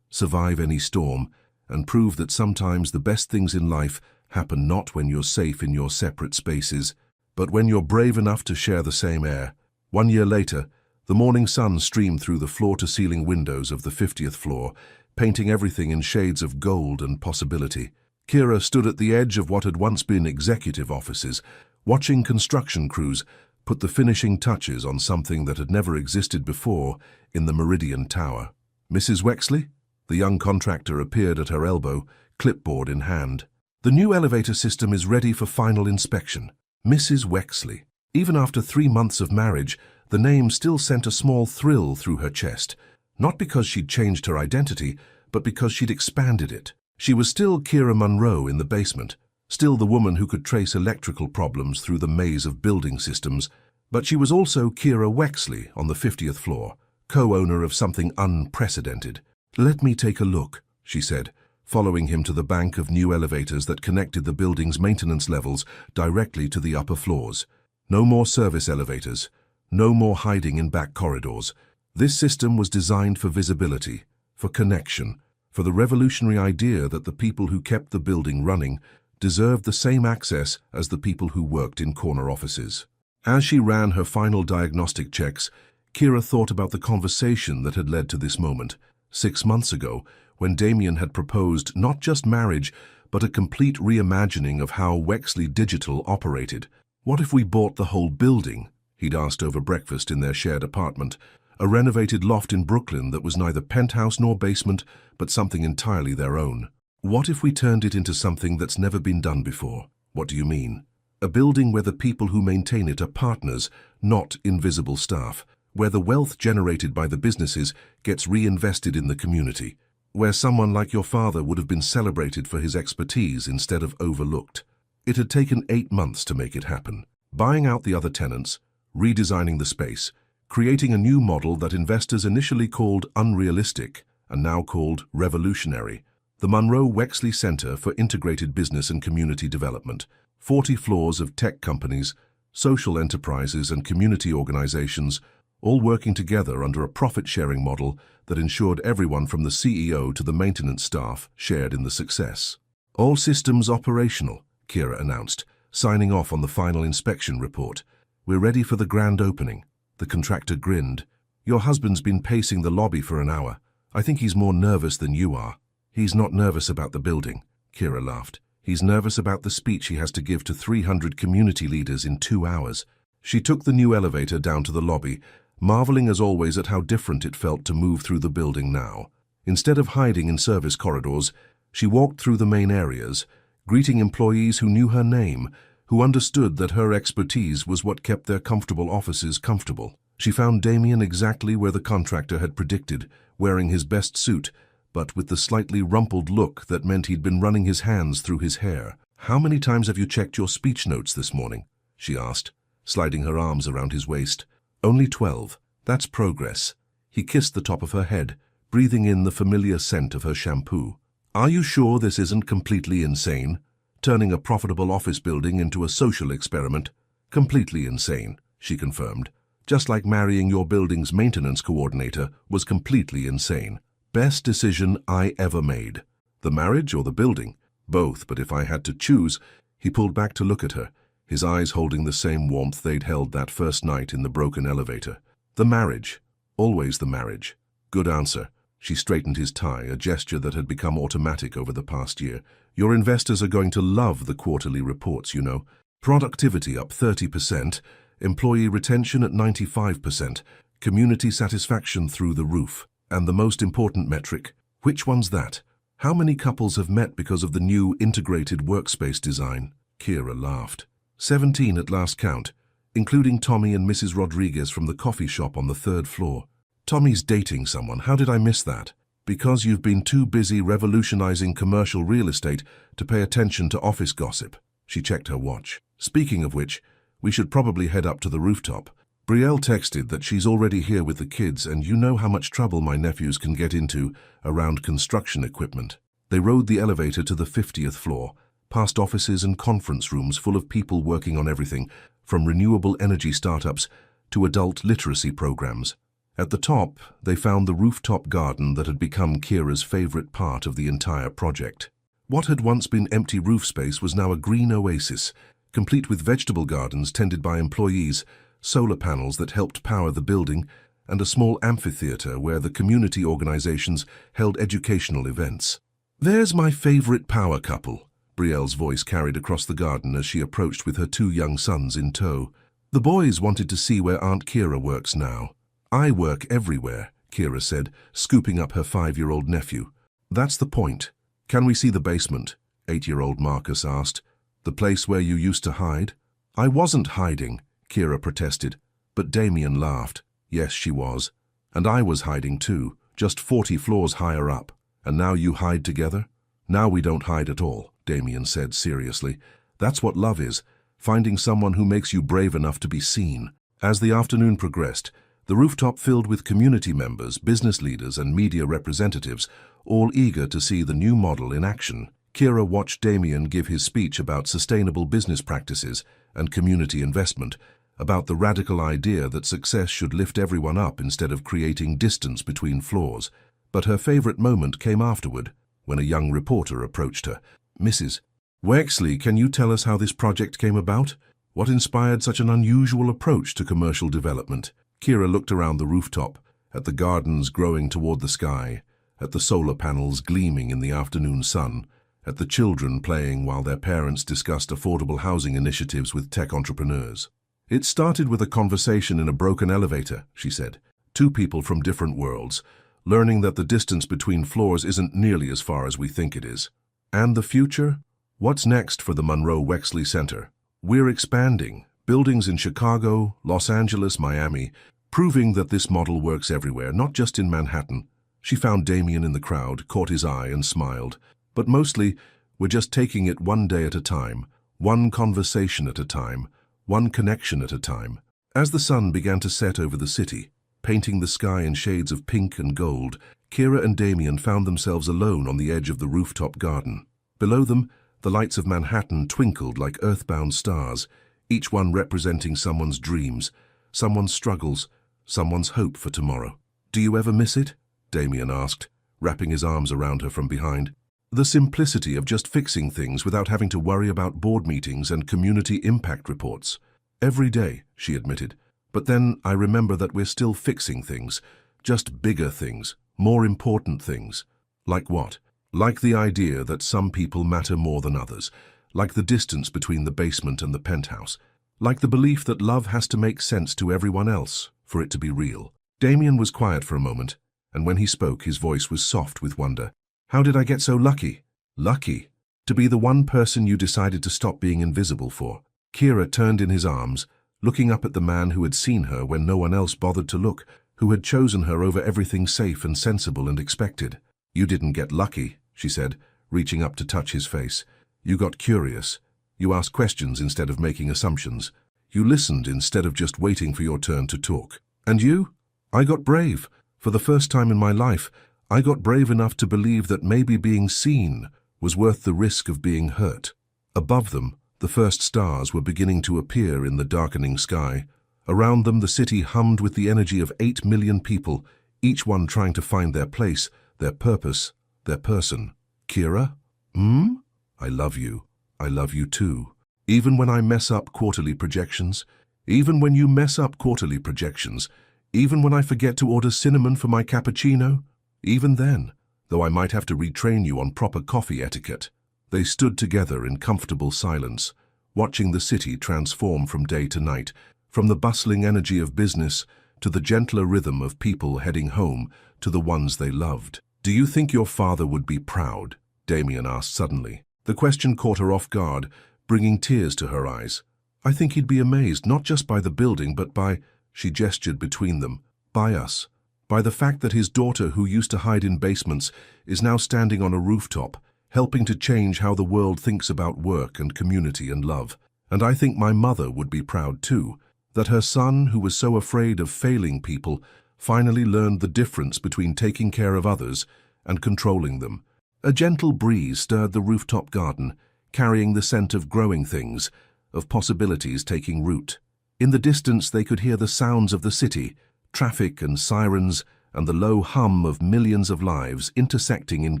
survive any storm, and prove that sometimes the best things in life happen not when you're safe in your separate spaces, but when you're brave enough to share the same air. 1 year later, the morning sun streamed through the floor-to-ceiling windows of the 50th floor, painting everything in shades of gold and possibility. Kira stood at the edge of what had once been executive offices, watching construction crews put the finishing touches on something that had never existed before in the Meridian Tower. "Mrs. Wexley?" The young contractor appeared at her elbow, clipboard in hand. "The new elevator system is ready for final inspection." Mrs. Wexley. Even after 3 months of marriage, the name still sent a small thrill through her chest. Not because she'd changed her identity, but because she'd expanded it. She was still Kira Munro in the basement, still the woman who could trace electrical problems through the maze of building systems, but she was also Kira Wexley on the 50th floor, co-owner of something unprecedented. "Let me take a look," she said, following him to the bank of new elevators that connected the building's maintenance levels directly to the upper floors. No more service elevators, no more hiding in back corridors. This system was designed for visibility, for connection, for the revolutionary idea that the people who kept the building running deserved the same access as the people who worked in corner offices. As she ran her final diagnostic checks, Kira thought about the conversation that had led to this moment, 6 months ago, when Damien had proposed not just marriage, but a complete reimagining of how Wexley Digital operated. What if we bought the whole building? He'd asked over breakfast in their shared apartment, a renovated loft in Brooklyn that was neither penthouse nor basement, but something entirely their own. What if we turned it into something that's never been done before? What do you mean? A building where the people who maintain it are partners, not invisible staff, where the wealth generated by the businesses gets reinvested in the community, where someone like your father would have been celebrated for his expertise instead of overlooked. It had taken 8 months to make it happen. Buying out the other tenants, redesigning the space, creating a new model that investors initially called unrealistic and now called revolutionary. The Monroe Wexley Center for Integrated Business and Community Development, 40 floors of tech companies, social enterprises and community organizations, all working together under a profit-sharing model that ensured everyone from the CEO to the maintenance staff shared in the success. All systems operational, Kira announced, signing off on the final inspection report. We're ready for the grand opening. The contractor grinned. Your husband's been pacing the lobby for an hour. I think he's more nervous than you are. He's not nervous about the building, Kira laughed. He's nervous about the speech he has to give to 300 community leaders in 2 hours. She took the new elevator down to the lobby, marveling as always at how different it felt to move through the building now. Instead of hiding in service corridors, she walked through the main areas, greeting employees who knew her name, who understood that her expertise was what kept their comfortable offices comfortable. She found Damien exactly where the contractor had predicted, wearing his best suit, but with the slightly rumpled look that meant he'd been running his hands through his hair. "How many times have you checked your speech notes this morning?" she asked, sliding her arms around his waist. "Only 12. That's progress." He kissed the top of her head, breathing in the familiar scent of her shampoo. "Are you sure this isn't completely insane? Turning a profitable office building into a social experiment? Completely insane," she confirmed. "Just like marrying your building's maintenance coordinator was completely insane. Best decision I ever made." "The marriage or the building?" "Both, but if I had to choose..." He pulled back to look at her, his eyes holding the same warmth they'd held that first night in the broken elevator. "The marriage. Always the marriage." "Good answer." She straightened his tie, a gesture that had become automatic over the past year. "Your investors are going to love the quarterly reports, you know. Productivity up 30%, employee retention at 95%, community satisfaction through the roof. And the most important metric, which one's that? How many couples have met because of the new integrated workspace design?" Kira laughed. 17 at last count, including Tommy and Mrs. Rodriguez from the coffee shop on the 3rd floor. "Tommy's dating someone. How did I miss that?" "Because you've been too busy revolutionizing commercial real estate to pay attention to office gossip." She checked her watch. "Speaking of which, we should probably head up to the rooftop. Brielle texted that she's already here with the kids, and you know how much trouble my nephews can get into around construction equipment." They rode the elevator to the 50th floor, past offices and conference rooms full of people working on everything, from renewable energy startups to adult literacy programs. At the top, they found the rooftop garden that had become Kira's favorite part of the entire project. What had once been empty roof space was now a green oasis, complete with vegetable gardens tended by employees, solar panels that helped power the building, and a small amphitheater where the community organizations held educational events. "There's my favorite power couple," Brielle's voice carried across the garden as she approached with her 2 young sons in tow. "The boys wanted to see where Aunt Kira works now." "I work everywhere," Kira said, scooping up her 5-year-old nephew. "That's the point. Can we see the basement?" 8-year-old Marcus asked. "The place where you used to hide?" "I wasn't hiding," Kira protested, but Damien laughed. "Yes, she was. And I was hiding too, just 40 floors higher up. And now you hide together?" "Now we don't hide at all," Damien said seriously. "That's what love is, finding someone who makes you brave enough to be seen." As the afternoon progressed, the rooftop filled with community members, business leaders, and media representatives, all eager to see the new model in action. Kira watched Damien give his speech about sustainable business practices and community investment, about the radical idea that success should lift everyone up instead of creating distance between floors. But her favorite moment came afterward, when a young reporter approached her. "Mrs. Wexley, can you tell us how this project came about? What inspired such an unusual approach to commercial development?" Kira looked around the rooftop, at the gardens growing toward the sky, at the solar panels gleaming in the afternoon sun, at the children playing while their parents discussed affordable housing initiatives with tech entrepreneurs. "It started with a conversation in a broken elevator," she said. "Two people from different worlds, learning that the distance between floors isn't nearly as far as we think it is. And the future? What's next for the Monroe-Wexley Center? We're expanding, buildings in Chicago, Los Angeles, Miami, proving that this model works everywhere, not just in Manhattan." She found Damien in the crowd, caught his eye and smiled. "But mostly, we're just taking it one day at a time, one conversation at a time, one connection at a time." As the sun began to set over the city, painting the sky in shades of pink and gold, Kira and Damien found themselves alone on the edge of the rooftop garden. Below them, the lights of Manhattan twinkled like earthbound stars, each one representing someone's dreams, someone's struggles, someone's hope for tomorrow. "Do you ever miss it?" Damien asked, wrapping his arms around her from behind. "The simplicity of just fixing things without having to worry about board meetings and community impact reports." "Every day," she admitted. "But then I remember that we're still fixing things, just bigger things, more important things." "Like what?" "Like the idea that some people matter more than others, like the distance between the basement and the penthouse, like the belief that love has to make sense to everyone else for it to be real." Damien was quiet for a moment, and when he spoke, his voice was soft with wonder. "How did I get so lucky?" "Lucky? To be the one person you decided to stop being invisible for." Kira turned in his arms, looking up at the man who had seen her when no one else bothered to look, who had chosen her over everything safe and sensible and expected. "You didn't get lucky," she said, reaching up to touch his face. "You got curious. You asked questions instead of making assumptions. You listened instead of just waiting for your turn to talk. And you? I got brave. For the first time in my life, I got brave enough to believe that maybe being seen was worth the risk of being hurt." Above them, the first stars were beginning to appear in the darkening sky. Around them, the city hummed with the energy of 8 million people, each one trying to find their place, their purpose, their person. "Kira? I love you. I love you too. Even when I mess up quarterly projections, even when you mess up quarterly projections, even when I forget to order cinnamon for my cappuccino, even then, though I might have to retrain you on proper coffee etiquette." They stood together in comfortable silence, watching the city transform from day to night, from the bustling energy of business to the gentler rhythm of people heading home to the ones they loved. "Do you think your father would be proud?" Damien asked suddenly. The question caught her off guard, bringing tears to her eyes. "I think he'd be amazed, not just by the building, but by," she gestured between them, "by us. By the fact that his daughter, who used to hide in basements, is now standing on a rooftop, helping to change how the world thinks about work and community and love. And I think my mother would be proud too, that her son, who was so afraid of failing people, finally learned the difference between taking care of others and controlling them." A gentle breeze stirred the rooftop garden, carrying the scent of growing things, of possibilities taking root. In the distance they could hear the sounds of the city, traffic and sirens, and the low hum of millions of lives intersecting in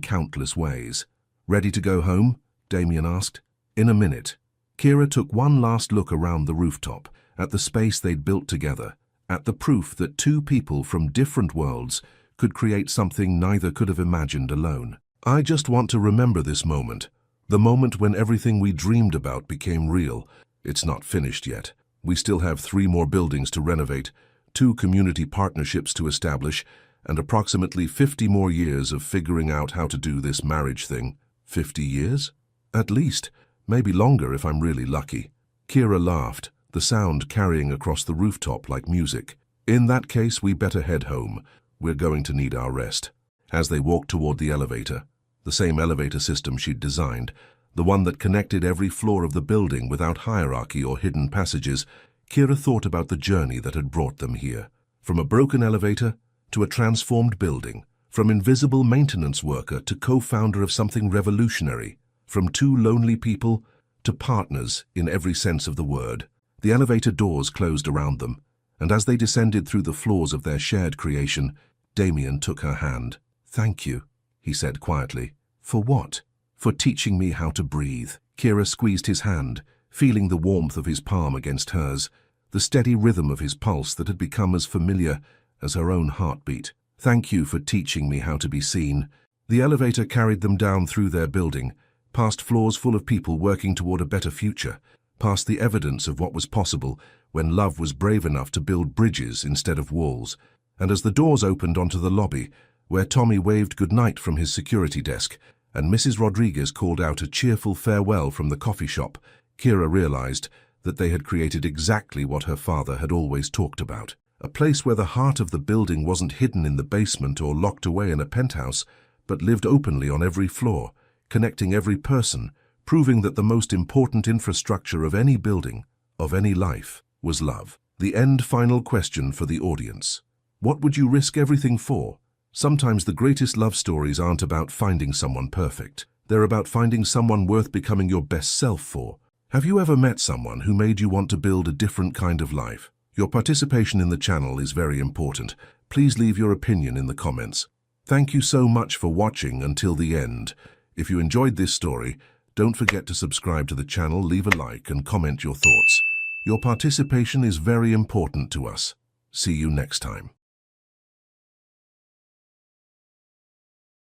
countless ways. "Ready to go home?" Damien asked. "In a minute." Kira took one last look around the rooftop, at the space they'd built together, at the proof that two people from different worlds could create something neither could have imagined alone. "I just want to remember this moment, the moment when everything we dreamed about became real. It's not finished yet. We still have 3 more buildings to renovate, 2 community partnerships to establish, and approximately 50 more years of figuring out how to do this marriage thing." 50 years? "At least. Maybe longer if I'm really lucky." Kira laughed, the sound carrying across the rooftop like music. "In that case, we better head home. We're going to need our rest." As they walked toward the elevator, the same elevator system she'd designed, the one that connected every floor of the building without hierarchy or hidden passages, Kira thought about the journey that had brought them here. From a broken elevator to a transformed building, from invisible maintenance worker to co-founder of something revolutionary, from 2 lonely people to partners in every sense of the word. The elevator doors closed around them, and as they descended through the floors of their shared creation, Damien took her hand. "Thank you," he said quietly. "For what?" "For teaching me how to breathe." Kira squeezed his hand, feeling the warmth of his palm against hers, the steady rhythm of his pulse that had become as familiar as her own heartbeat. "Thank you for teaching me how to be seen." The elevator carried them down through their building, past floors full of people working toward a better future, past the evidence of what was possible when love was brave enough to build bridges instead of walls. And as the doors opened onto the lobby, where Tommy waved goodnight from his security desk, and Mrs. Rodriguez called out a cheerful farewell from the coffee shop, Kira realized that they had created exactly what her father had always talked about. A place where the heart of the building wasn't hidden in the basement or locked away in a penthouse, but lived openly on every floor, connecting every person, proving that the most important infrastructure of any building, of any life, was love. The final question for the audience. What would you risk everything for? Sometimes the greatest love stories aren't about finding someone perfect. They're about finding someone worth becoming your best self for. Have you ever met someone who made you want to build a different kind of life? Your participation in the channel is very important. Please leave your opinion in the comments. Thank you so much for watching until the end. If you enjoyed this story, don't forget to subscribe to the channel, leave a like and comment your thoughts. Your participation is very important to us. See you next time.